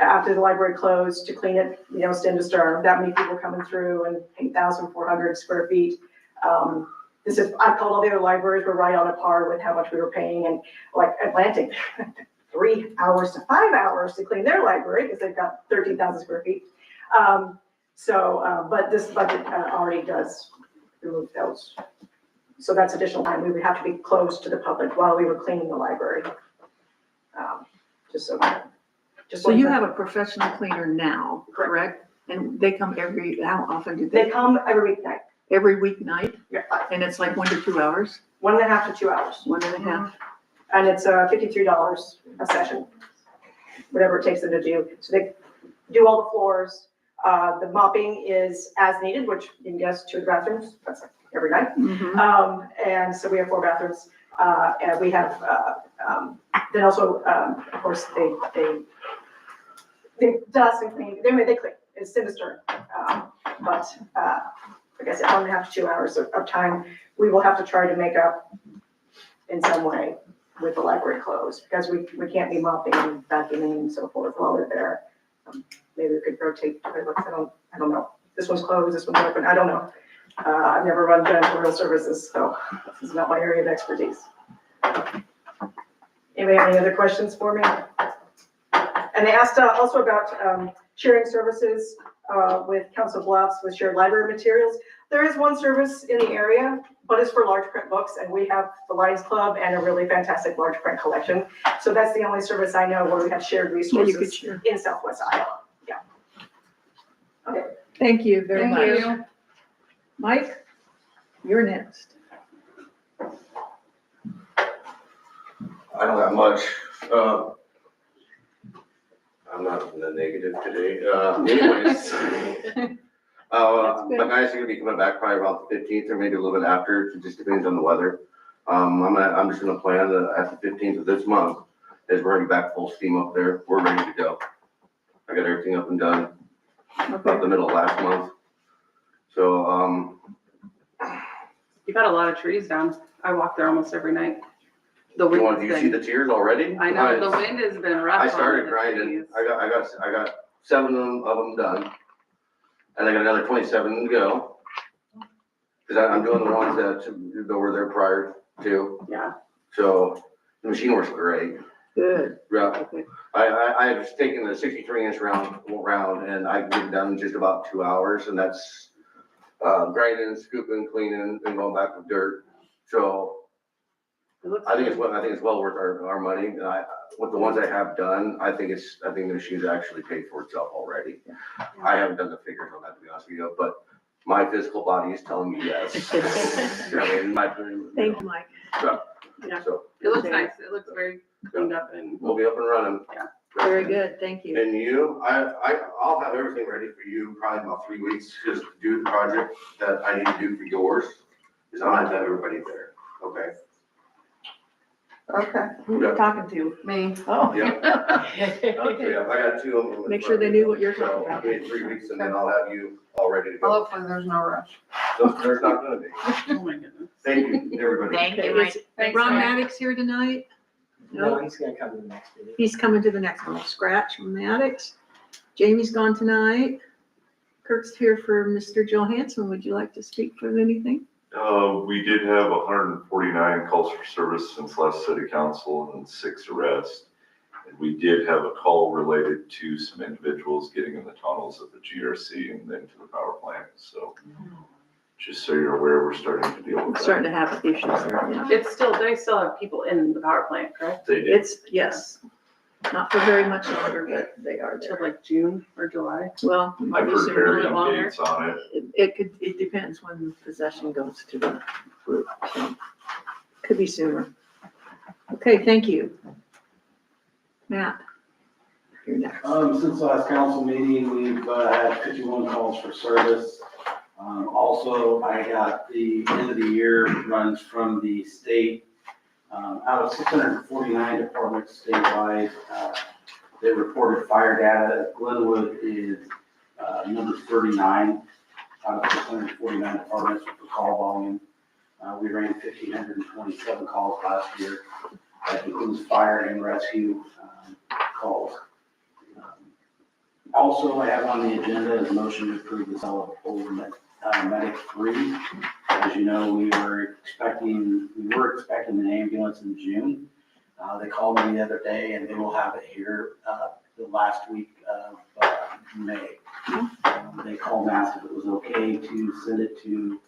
after the library closed to clean it, stem to stern. That many people coming through and 8,400 square feet. I called all the other libraries, we're right on a par with how much we were paying, and like Atlantic, 3 hours to 5 hours to clean their library, because they've got 13,000 square feet. But this budget already does remove those. So that's additional time, we would have to be closed to the public while we were cleaning the library. so you have a professional cleaner now, correct? And they come how often do They they? come every weeknight. Every weeknight? Yeah, And it's like 1 to 2 hours? 1.5 to 2 hours. 1.5? And it's $53 a session, whatever it takes them to do. So they do all the floors. The mopping is as needed, which you can guess 2 bathrooms, that's like every night. Mhm. And so we have 4 bathrooms. And we have, then also, of course, they dust and clean, they clean, it's sinister. But, like I said, 1.5 to 2 hours of time, we will have to try to make up in some way with the library closed, because we can't be mopping and vacuuming and so forth while they're there. Maybe we could rotate toilets, I don't know. This one's closed, this one's open, I don't know. I've never run janitorial services, so this is not my area of expertise. Anybody have any other questions for me? And they asked also about sharing services with Council Bluffs with shared library materials. There is one service in the area, but it's for large print books, and we have the Lions Club and a really fantastic large print collection. So that's the only service I know where we have shared Yeah, you could resources share. in Southwest Iowa. Yeah. Okay. Thank you very Thank much. you. Mike, you're next. I don't have much. I'm not in the negative today. Anyways. My guys are gonna be coming back probably around the 15th or maybe a little bit after. It just depends on the weather. I'm just gonna plan that at the 15th of this month, is we're gonna be back full steam up there. We're ready to go. I got everything up and done about the middle of last month. So, You've got a lot of trees down. I walk there almost every night. The you wind's see the been, tears already? I know, the wind has been rough. I on started the grinding. trees. I got 7 of them done. And I got another 27 to go. Cause I'm doing the ones that were there prior to. Yeah. So the machine works great. Good. Yeah. I've taken the 63-inch round and I get it done in just about 2 hours, and that's grinding, scooping, cleaning, and going back with dirt. So I think it's well worth our money. And with the ones I have done, I think the machine's actually paid for itself already. I haven't done the figures on that, to be honest with you, but my physical body is telling me yes. I mean, Thank you, Mike. Yeah. So It looks nice. It looks very cleaned up and. we'll be up and running. Yeah. Very good, thank you. And you, I'll have everything ready for you probably in about 3 weeks, just to do the project that I need to do for yours. Because I have to have everybody there, okay? Okay. Who are you talking to? Me. Oh. Yeah. Okay. Yeah, I got 2 of them. Make sure they knew what you're talking So about. give me 3 weeks and then I'll have you all ready to Well, go. hopefully there's no rush. There's not gonna be. Oh my goodness. Thank you, everybody. Okay, is Thanks, Ron Mike. Maddox here tonight? No, he's gonna come to the next meeting. He's coming to the next one. Scratch Maddox. Jamie's gone tonight. Kirk's here for Mr. Johansson. Would you like to speak for anything? We did have 149 calls for service since last city council and 6 arrests. And we did have a call related to some individuals getting in the tunnels of the GRC and then to the power plant. So just so you're aware, we're starting to deal with that. Starting to have issues there, yeah. It's still, they still have people in the power plant, correct? They did. It's, yes, not for very much longer, but they are Till there. like June or July. Well, I've maybe heard sooner. little varying longer. dates on it. It depends when possession goes to the group, so could be sooner. Okay, thank you. Matt, you're next. Since last council meeting, we've had 51 calls for service. Also, I got the end of the year runs from the state. Out of 649 departments statewide, they reported fire data. Glenwood is number 39 out of 649 departments for call volume. We ran 1,527 calls last year. That includes fire and rescue calls. Also, I have on the agenda is motion to approve the sale of Medic 3. As you know, we were expecting an ambulance in June. They called me the other day and they will have it here the last week of May. They called and asked if it was okay to send it to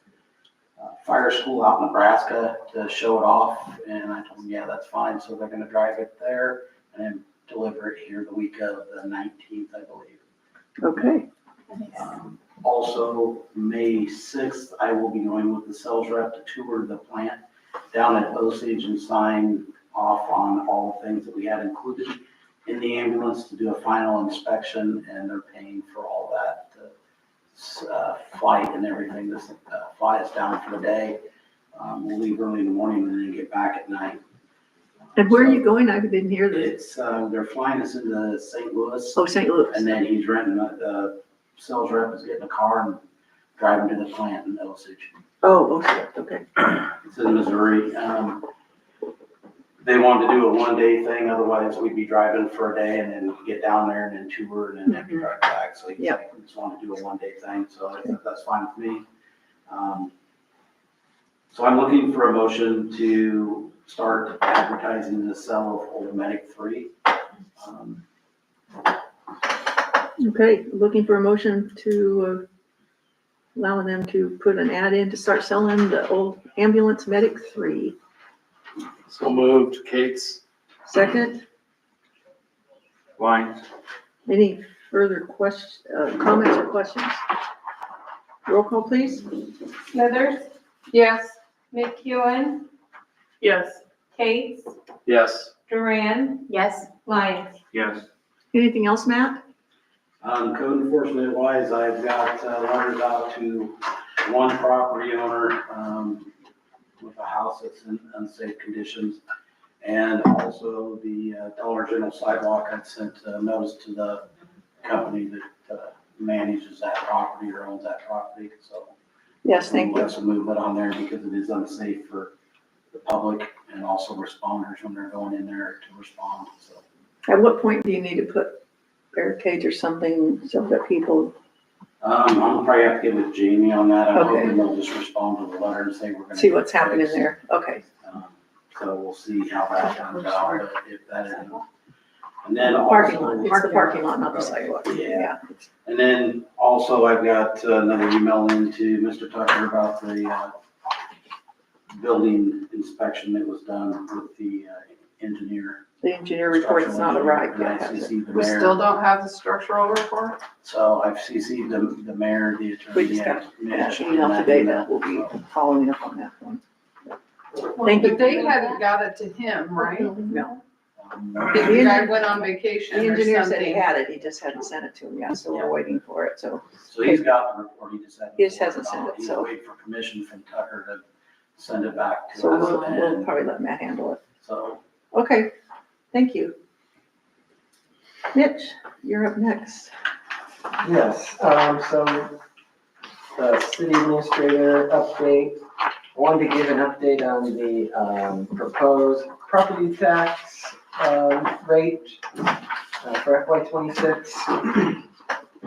fire school out in Nebraska to show it off, and I told them, yeah, that's fine. So they're gonna drive it there and then deliver it here the week of the 19th, I believe. Okay, Also, May 6th, I will be going with the sales rep to tour the plant down at Osage and sign off on all the things that we had included in the ambulance to do a final inspection, and they're paying for all that flight and everything. This fly us down for the day. We'll leave early in the morning and then get back at night. And where are you going? I didn't hear this. It's, they're flying us into St. Louis. Oh, St. Louis. And then he's renting, the sales rep is getting a car and driving to the plant in Osage. Oh, okay. It's in Missouri. They wanted to do a one-day thing, otherwise we'd be driving for a day and then get down there and then tour and then have to drive back. So he just wanted to do a one-day thing, so I think that's fine with me. So I'm looking for a motion to start advertising the sale of Old Medic 3. Okay, looking for a motion to allowing them to put an ad in to start selling the old ambulance Medic 3. So moved, Kate's. Second, Lines. any further comments or questions? Roll call, please. Smithers, Yes. McEwen, Yes. Kate, Yes. Duran, Yes. Lyons. Yes. Anything else, Matt? Code enforcement wise, I've got letters out to one property owner with a house that's in unsafe conditions. And also the Dollar General sidewalk, I sent a notice to the company that manages that property or owns that property, so. Yes, thank you. We'll have some movement on there because it is unsafe for the public and also responders when they're going in there to respond, so. At what point do you need to put barricades or something so that people, I'm probably have to get with Jamie on that. I'm Okay. hoping they'll just respond to the letter and say we're gonna. see what's happening there? Okay. So we'll see how that comes out, if that is. And then Parking lot, also. it's the parking lot, not the sidewalk. Yeah. And then also I've got another email into Mr. Tucker about the building inspection that was done with the engineer. The engineer report is not arrived And I yet. has it? CC'd the We mayor. still don't have the structural report? So I've CC'd the mayor, the attorney. We just got and an Mitch, email and that today email. that will be following up on that one. Thank you. But they hadn't got it to him, right? No. The guy went on vacation The or engineer said he something. had it, he just hadn't sent it to him yet, so we're waiting for it, so. So he's got the report, he just hasn't. He just hasn't sent it, He's so. waiting for permission from Tucker to send it back to So us. we'll and probably let Matt handle it. So, Okay, thank you. Mitch, you're up next. Yes, so the city administrator update. I wanted to give an update on the proposed property tax rate for FY '26.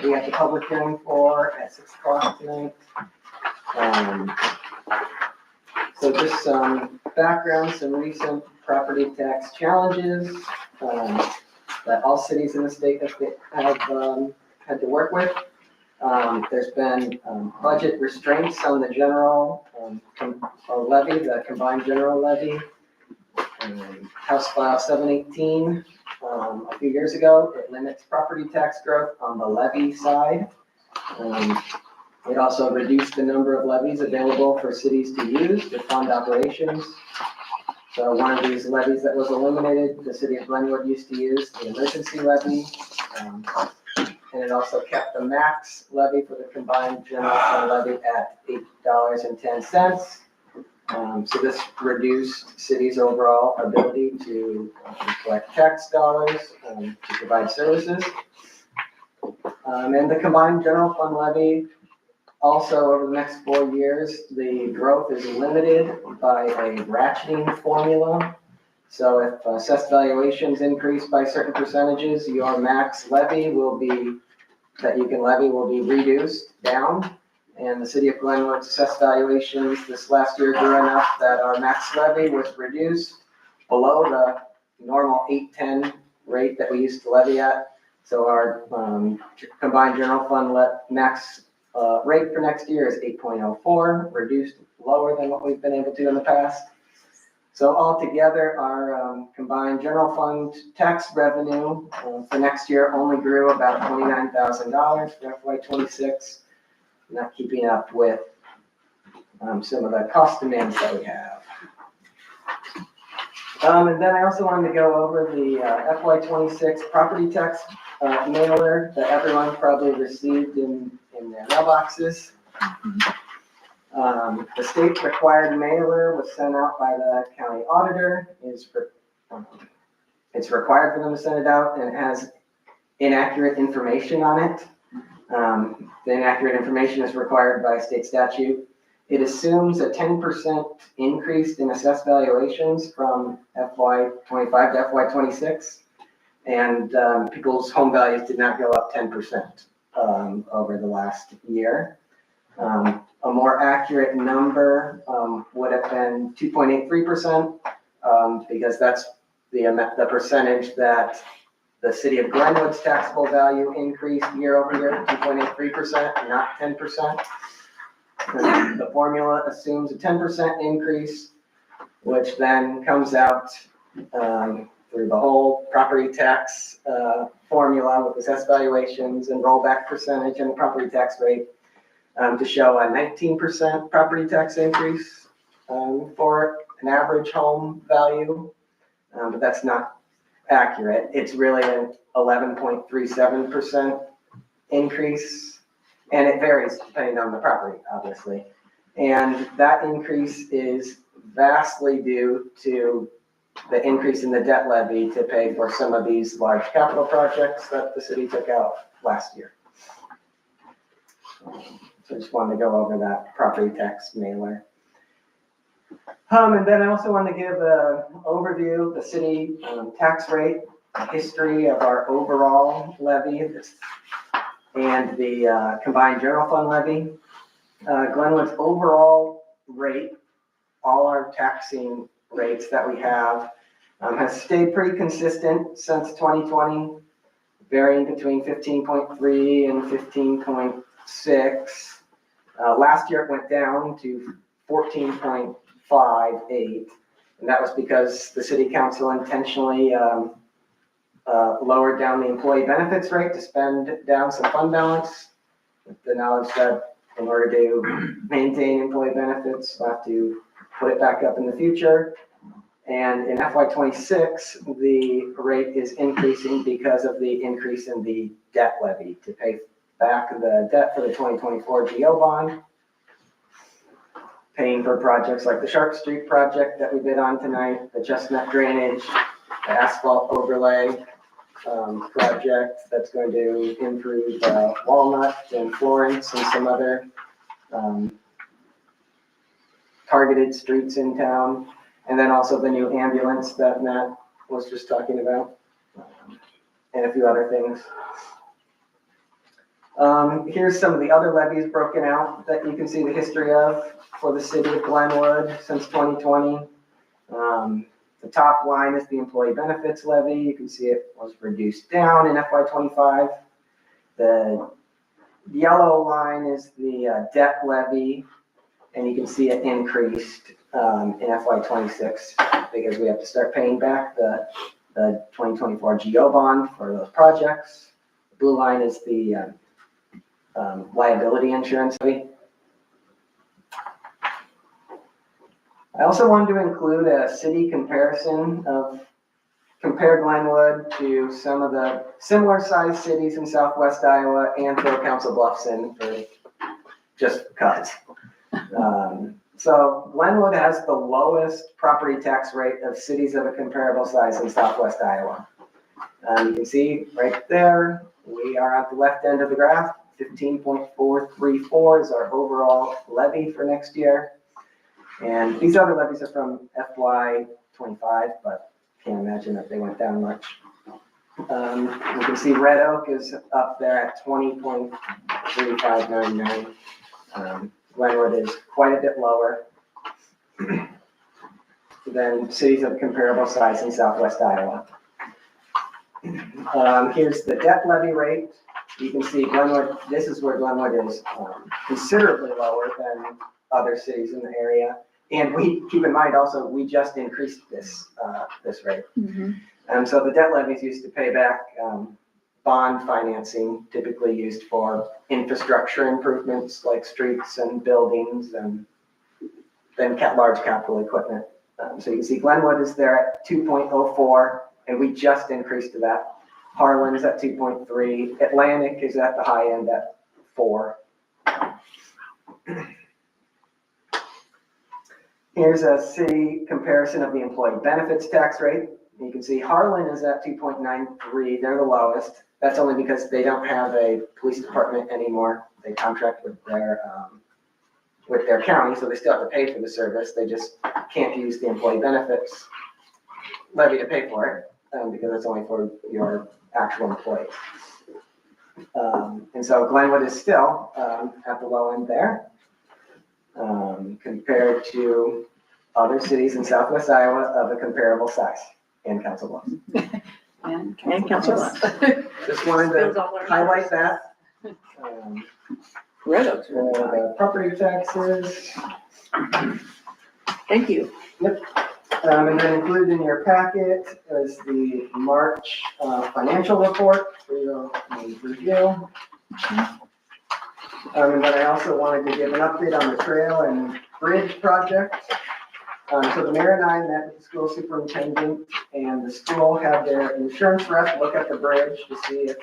We have the public hearing for at 6 o'clock tonight. So just some background, some recent property tax challenges that all cities in the state have had to work with. There's been budget restraints on the general levy, the combined general levy. House File 718, a few years ago, it limits property tax growth on the levy side. It also reduced the number of levies available for cities to use to fund operations. So one of these levies that was eliminated, the city of Glenwood used to use the emergency levy. And it also kept the max levy for the combined general fund levy at $8.10. So this reduced cities' overall ability to collect tax dollars to provide services. And the combined general fund levy, also over the next 4 years, the growth is limited by a ratcheting formula. So if assessed valuations increase by certain percentages, your max levy that you can levy will be reduced down. And the city of Glenwood's assessed valuations this last year grew enough that our max levy was reduced below the normal 810 rate that we used to levy at. So our combined general fund max rate for next year is 8.04, reduced lower than what we've been able to in the past. So altogether, our combined general fund tax revenue for next year only grew about $29,000 for FY '26, not keeping up with some of the cost demands that we have. And then I also wanted to go over the FY '26 property tax mailer that everyone probably received in their mailboxes. The state required mailer was sent out by the county auditor. It's required for them to send it out, and it has inaccurate information on it. The inaccurate information is required by state statute. It assumes a 10% increase in assessed valuations from FY '25 to FY '26. And people's home values did not go up 10% over the last year. A more accurate number would have been 2.83%, because that's the percentage that the city of Glenwood's taxable value increased year over year, 2.83%, not 10%. The formula assumes a 10% increase, which then comes out through the whole property tax formula with assessed valuations and rollback percentage and the property tax rate to show a 19% property tax increase for an average home value. But that's not accurate. It's really an 11.37% increase, and it varies depending on the property, obviously. And that increase is vastly due to the increase in the debt levy to pay for some of these large capital projects that the city took out last year. So I just wanted to go over that property tax mailer. And then I also want to give an overview of the city tax rate, history of our overall levy, and the combined general fund levy. Glenwood's overall rate, all our taxing rates that we have, has stayed pretty consistent since 2020, varying between 15.3 and 15.6. Last year it went down to 14.58, and that was because the city council intentionally lowered down the employee benefits rate to spend down some fund balance, with the knowledge that in order to maintain employee benefits, we'll have to put it back up in the future. And in FY '26, the rate is increasing because of the increase in the debt levy to pay back the debt for the 2024 GO bond, paying for projects like the Sharp Street project that we bid on tonight, the Chestnut drainage, the asphalt overlay project that's going to improve Walnut and Florence and some other targeted streets in town. And then also the new ambulance that Matt was just talking about, and a few other things. Here's some of the other levies broken out that you can see the history of for the city of Glenwood since 2020. The top line is the employee benefits levy. You can see it was reduced down in FY '25. The yellow line is the debt levy, and you can see it increased in FY '26 because we have to start paying back the 2024 GO bond for those projects. The blue line is the liability insurance levy. I also wanted to include a city comparison compare Glenwood to some of the similar sized cities in Southwest Iowa and throw Council Bluffs in for just because. So Glenwood has the lowest property tax rate of cities of a comparable size in Southwest Iowa. You can see right there, we are at the left end of the graph. 15.434 is our overall levy for next year. And these other levies are from FY '25, but can't imagine that they went down much. You can see Red Oak is up there at 20.3599. Glenwood is quite a bit lower than cities of comparable size in Southwest Iowa. Here's the debt levy rate. You can see Glenwood, this is where Glenwood is considerably lower than other cities in the area. And we, keep in mind also, we just increased this rate. So the debt levies used to pay back bond financing, typically used for infrastructure improvements like streets and buildings and then large capital equipment. So you can see Glenwood is there at 2.04, and we just increased to that. Harlan is at 2.3. Atlantic is at the high end at 4. Here's a city comparison of the employee benefits tax rate. You can see Harlan is at 2.93. They're the lowest. That's only because they don't have a police department anymore. They contract with their county, so they still have to pay for the service. They just can't use the employee benefits levy to pay for it because it's only for your actual employees. And so Glenwood is still at the low end there compared to other cities in Southwest Iowa of a comparable size and Council Bluffs. And Council Bluffs. Just wanted to highlight that. Red Oaks. The property taxes. Thank you. Yep. And then included in your packet is the March financial report for your review. And then I also wanted to give an update on the trail and bridge project. So the mayor and I met with the school superintendent, and the school had their insurance rep look at the bridge to see if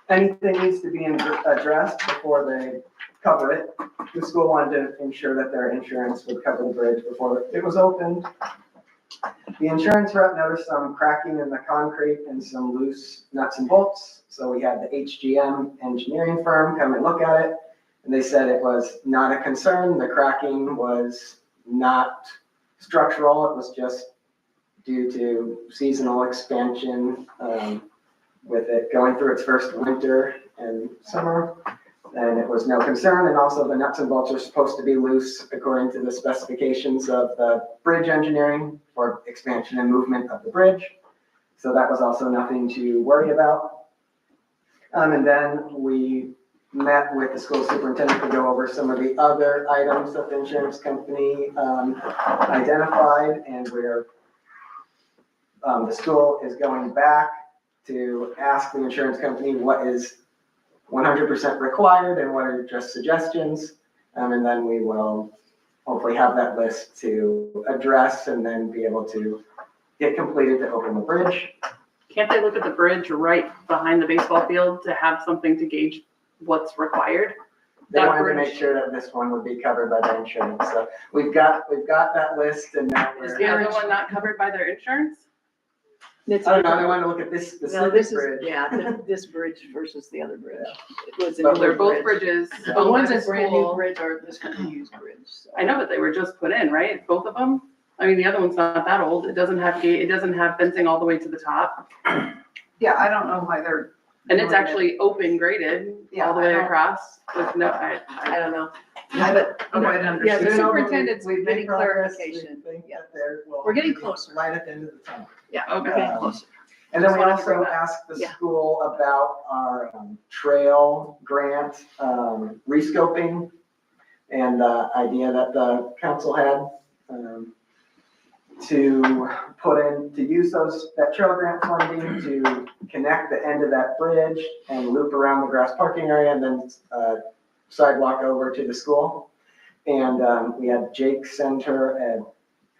anything needs to be addressed before they cover it. The school wanted to ensure that their insurance would cover the bridge before it was opened. The insurance rep noticed some cracking in the concrete and some loose nuts and bolts. So we had the HGM engineering firm come and look at it, and they said it was not a concern. The cracking was not structural. It was just due to seasonal expansion with it going through its first winter and summer. And it was no concern. And also the nuts and bolts are supposed to be loose according to the specifications of the bridge engineering for expansion and movement of the bridge. So that was also nothing to worry about. And then we met with the school superintendent to go over some of the other items that the insurance company identified, and the school is going back to ask the insurance company what is 100% required and what are just suggestions. And then we will hopefully have that list to address and then be able to get completed to open the bridge. Can't they look at the bridge right behind the baseball field to have something to gauge what's required? They wanted to make sure that this one would be covered by their insurance. So we've got that list, and now Is the other one not covered by their insurance? I don't know, they want to look at this No, specific this is, bridge. this bridge versus the other bridge. It was a But newer They're both bridge. bridges. The owned by one's the a brand new school. bridge or this one's a used bridge. So. I know, but they were just put in, right? Both of them? I mean, the other one's not that old. It doesn't have gate, it doesn't have fencing all the way to the top. Yeah, I don't know why they're. And it's actually open graded all the way across with no, I don't know. I don't quite Yeah, understand. the superintendent's We've made getting progress. clarification. We think Yeah. that there will We're getting be closer. Light at the end of the tunnel. Yeah, Okay. we're getting closer. And then Just we wanted to bring also that- asked the yeah. school about our trail grant rescoping and the idea that the council had to put in, to use that trail grant funding to connect the end of that bridge and loop around the grass parking area and then sidewalk over to the school. And we had Jake send her a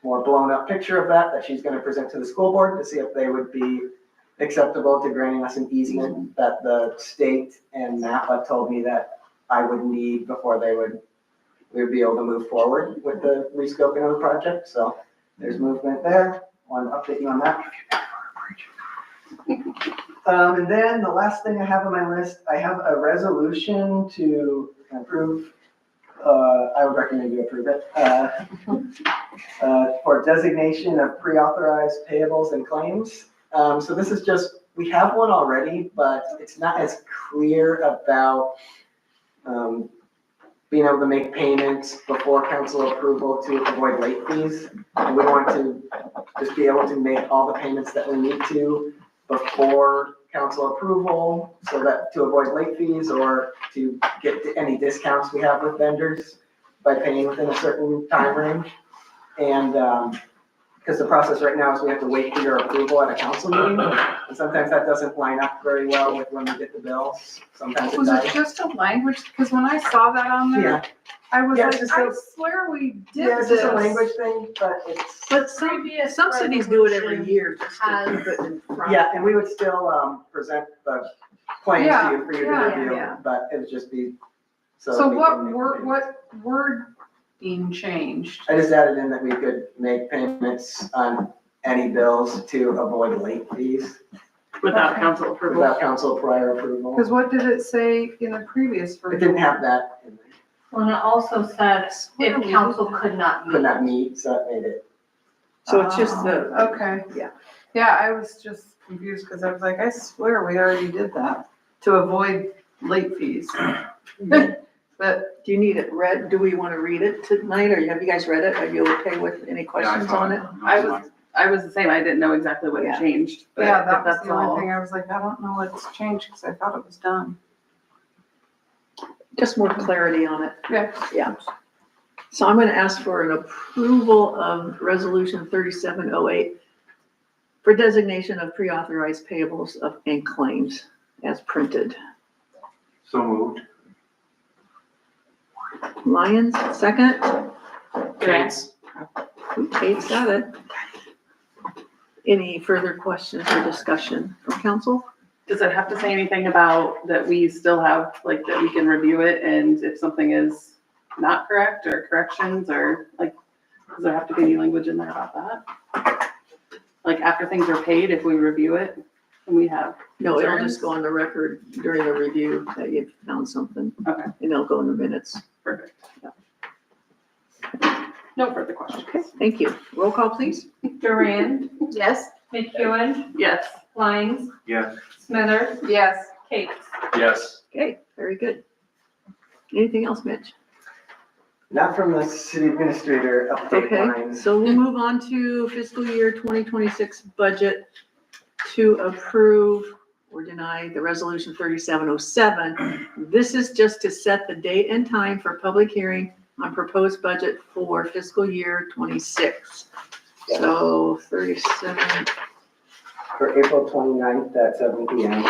more blown up picture of that she's going to present to the school board to see if they would be acceptable to granting us an easement that the state and NAPA told me that I would need before we would be able to move forward with the rescoping of the project. So there's movement there. Want to update you on that. And then the last thing I have on my list, I have a resolution to approve. I would recommend you approve it for designation of pre-authorized payables and claims. So this is just, we have one already, but it's not as clear about being able to make payments before council approval to avoid late fees. And we want to just be able to make all the payments that we need to before council approval so that to avoid late fees or to get any discounts we have with vendors by paying within a certain time range. And, because the process right now is we have to wait for your approval at a council meeting. And sometimes that doesn't line up very well with when we get the bills. Sometimes it Was it does. just a language? Because when I saw that on there, Yeah. I was Yeah, like, it's just I a- swear we did Yeah, it's this. just a language thing, but it's, But some cities do it every year just to keep it in front. yeah, and we would still, present the plans Yeah, to you for you to yeah, review, yeah. but it would just be. So that we what can make wording changed? I just added in that we could make payments on any bills to avoid late fees Without Okay. council approval. without council prior approval. Because what did it say in the previous It version? didn't have that in there. Well, it also said if council could not Could meet. not meet, so that made it. So it's just the, Okay. Yeah. Yeah, I was just confused because I was like, I swear we already did that to avoid late fees. But do you need it read? Do we want to read it tonight, or have you guys read it? Are you okay with any questions on it? I was the same, I didn't know exactly what Yeah. had changed. but yeah, if that was that's the only all- thing I was like, I don't know what's changed because I thought it was done. Just more clarity on it. Yeah. Yeah. So I'm going to ask for an approval of resolution 3708 for designation of pre-authorized payables and claims as printed. So moved. Lyons, second. Kate's. Kate's got it. Any further questions or discussion from council? Does it have to say anything about that we still have, like, that we can review it and if something is not correct or corrections or like, does there have to be any language in there about that? Like after things are paid, if we review it and we have. No, it'll concerns? just go on the record during the review that you found something. Okay. And it'll go in the minutes. Perfect. No further questions. Okay, thank you. Roll call, please. Duran, Yes. McEwen, Yes. Lyons, Yes. Smithers, Yes. Kate. Yes. Okay, very good. Anything else, Mitch? Not from the city administrator update Okay, lines. so we'll move on to fiscal year 2026 budget to approve or deny the resolution 3707. This is just to set the date and time for public hearing on proposed budget for fiscal year 26. So 37, For April 29th at 7 PM.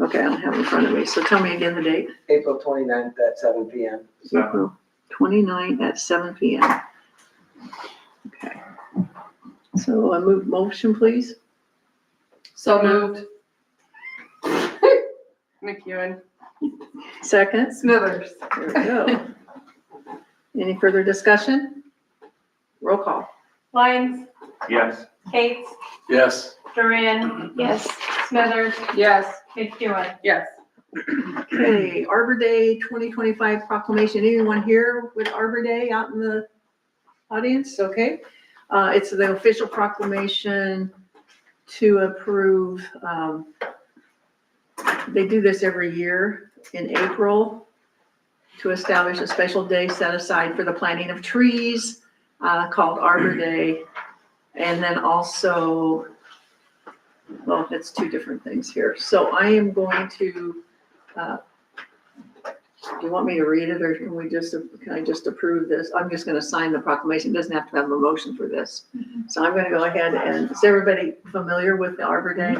okay, I don't have it in front of me, so tell me again the date. April 29th at 7 PM. April 29 at 7 PM. Okay. So I move motion, please. So moved. McEwen. Second. Smithers. There we go. Any further discussion? Roll call. Lyons, Yes. Kate, Yes. Duran, Yes. Smithers, Yes. McEwen. Yes. Okay, Arbor Day 2025 proclamation. Anyone here with Arbor Day out in the audience? Okay. It's the official proclamation to approve. They do this every year in April to establish a special day set aside for the planting of trees called Arbor Day. And then also, well, it's two different things here. So I am going to, do you want me to read it or can I just approve this? I'm just gonna sign the proclamation. It doesn't have to have a motion for this. So I'm gonna go ahead and, is everybody familiar with the Arbor Day?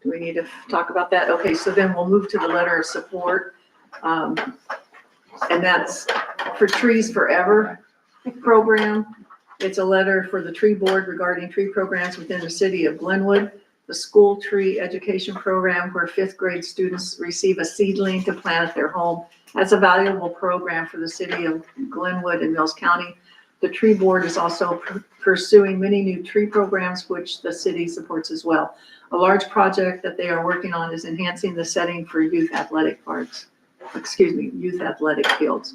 Do we need to talk about that? Okay, so then we'll move to the letter of support. And that's for Trees Forever program. It's a letter for the tree board regarding tree programs within the city of Glenwood. The school tree education program where fifth grade students receive a seedling to plant at their home. That's a valuable program for the city of Glenwood and Mills County. The tree board is also pursuing many new tree programs, which the city supports as well. A large project that they are working on is enhancing the setting for youth athletic fields.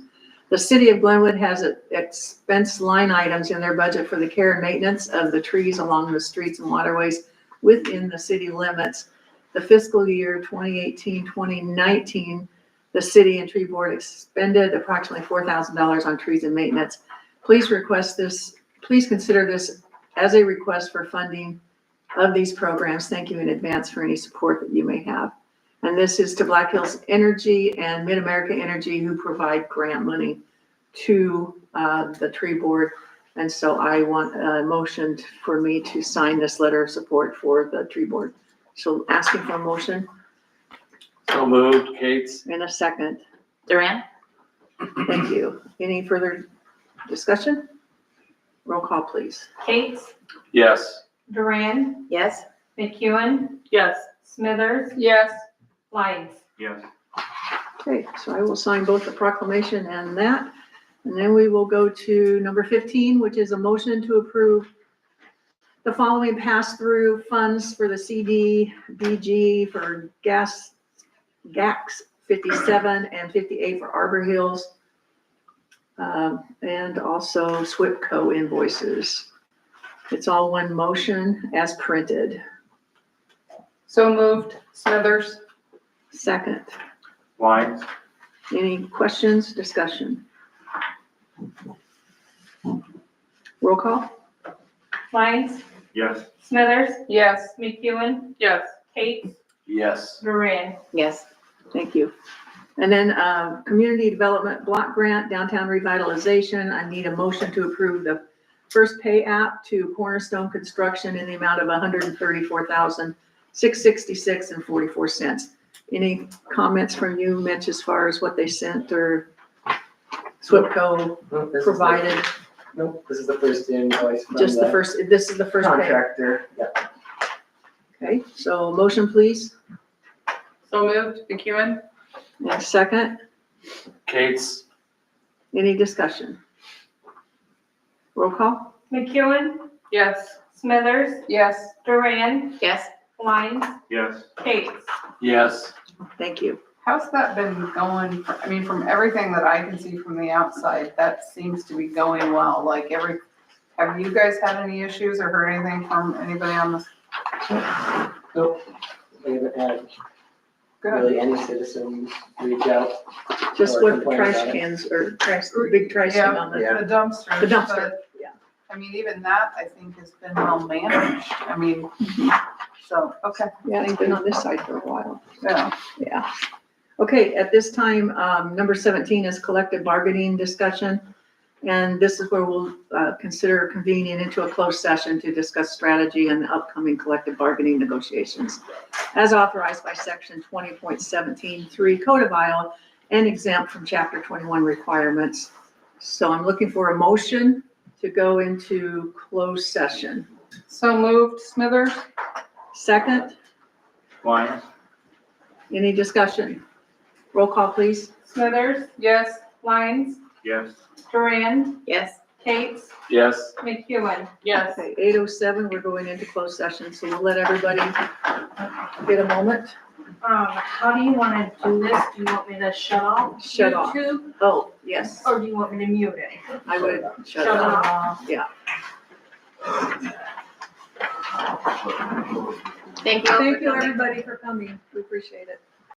The city of Glenwood has expense line items in their budget for the care and maintenance of the trees along the streets and waterways within the city limits. The fiscal year 2018-2019, the city and tree board expended approximately $4,000 on trees and maintenance. Please consider this as a request for funding of these programs. Thank you in advance for any support that you may have. And this is to Black Hills Energy and Mid-America Energy, who provide grant money to the tree board. And so I want a motion for me to sign this letter of support for the tree board. So asking for a motion So moved, Kate's. in a second. Duran? Thank you. Any further discussion? Roll call, please. Kate? Yes. Duran? Yes? McEwen? Yes. Smithers? Yes. Lyons? Yes. Okay, so I will sign both the proclamation and that. And then we will go to number 15, which is a motion to approve the following pass-through funds for the CDBG for GACS 57 and 58 for Arbor Hills. And also SWIPCO invoices. It's all one motion as printed. So moved, Smithers. Second, Lyons? any questions, discussion? Roll call? Lyons? Yes. Smithers? Yes. McEwen? Yes. Kate? Yes. Duran? Yes. Thank you. And then, Community Development Block Grant, Downtown Revitalization, I need a motion to approve the first pay app to Cornerstone Construction in the amount of $134,666.44. Any comments from you, Mitch, as far as what they sent or SWIPCO Nope, this is the- provided? Nope, this is the first invoice from Just the first, this is the first pay. contractor. Yep. Okay, so motion, please. So moved, McEwen? And second, Kate's. any discussion? Roll call? McEwen? Yes. Smithers? Yes. Duran? Yes? Lyons? Yes. Kate? Yes. Thank you. How's that been going? I mean, from everything that I can see from the outside, that seems to be going well. Like have you guys had any issues or heard anything from anybody on this? Nope, we haven't had Good. really any citizens reach out. Just or with complain trash about it. cans or trash, big trash can on the, The dumpster. the dumpster. Yeah. I mean, even that I think has been well managed. I mean, so, okay. Yeah, it's been on this side for a while. Yeah. Yeah. Okay, at this time, number 17 is collective bargaining discussion. And this is where we'll consider convening into a closed session to discuss strategy and the upcoming collective bargaining negotiations as authorized by section 20.17(3) Code of Iowa and exempt from chapter 21 requirements. So I'm looking for a motion to go into closed session. So moved, Smithers? Second, Lyons? any discussion? Roll call, please. Smithers? Yes. Lyons? Yes. Duran? Yes. Kate? Yes. McEwen? Yes. Okay, 8:07, we're going into closed session, so we'll let everybody get a moment. How do you wanna do this? Do you want me to shut off? Shut off. YouTube? Oh, yes, Or do you want me to mute it? I would shut Shut it it off. off. Yeah. Thank you. Thank you, everybody, for coming. We appreciate it.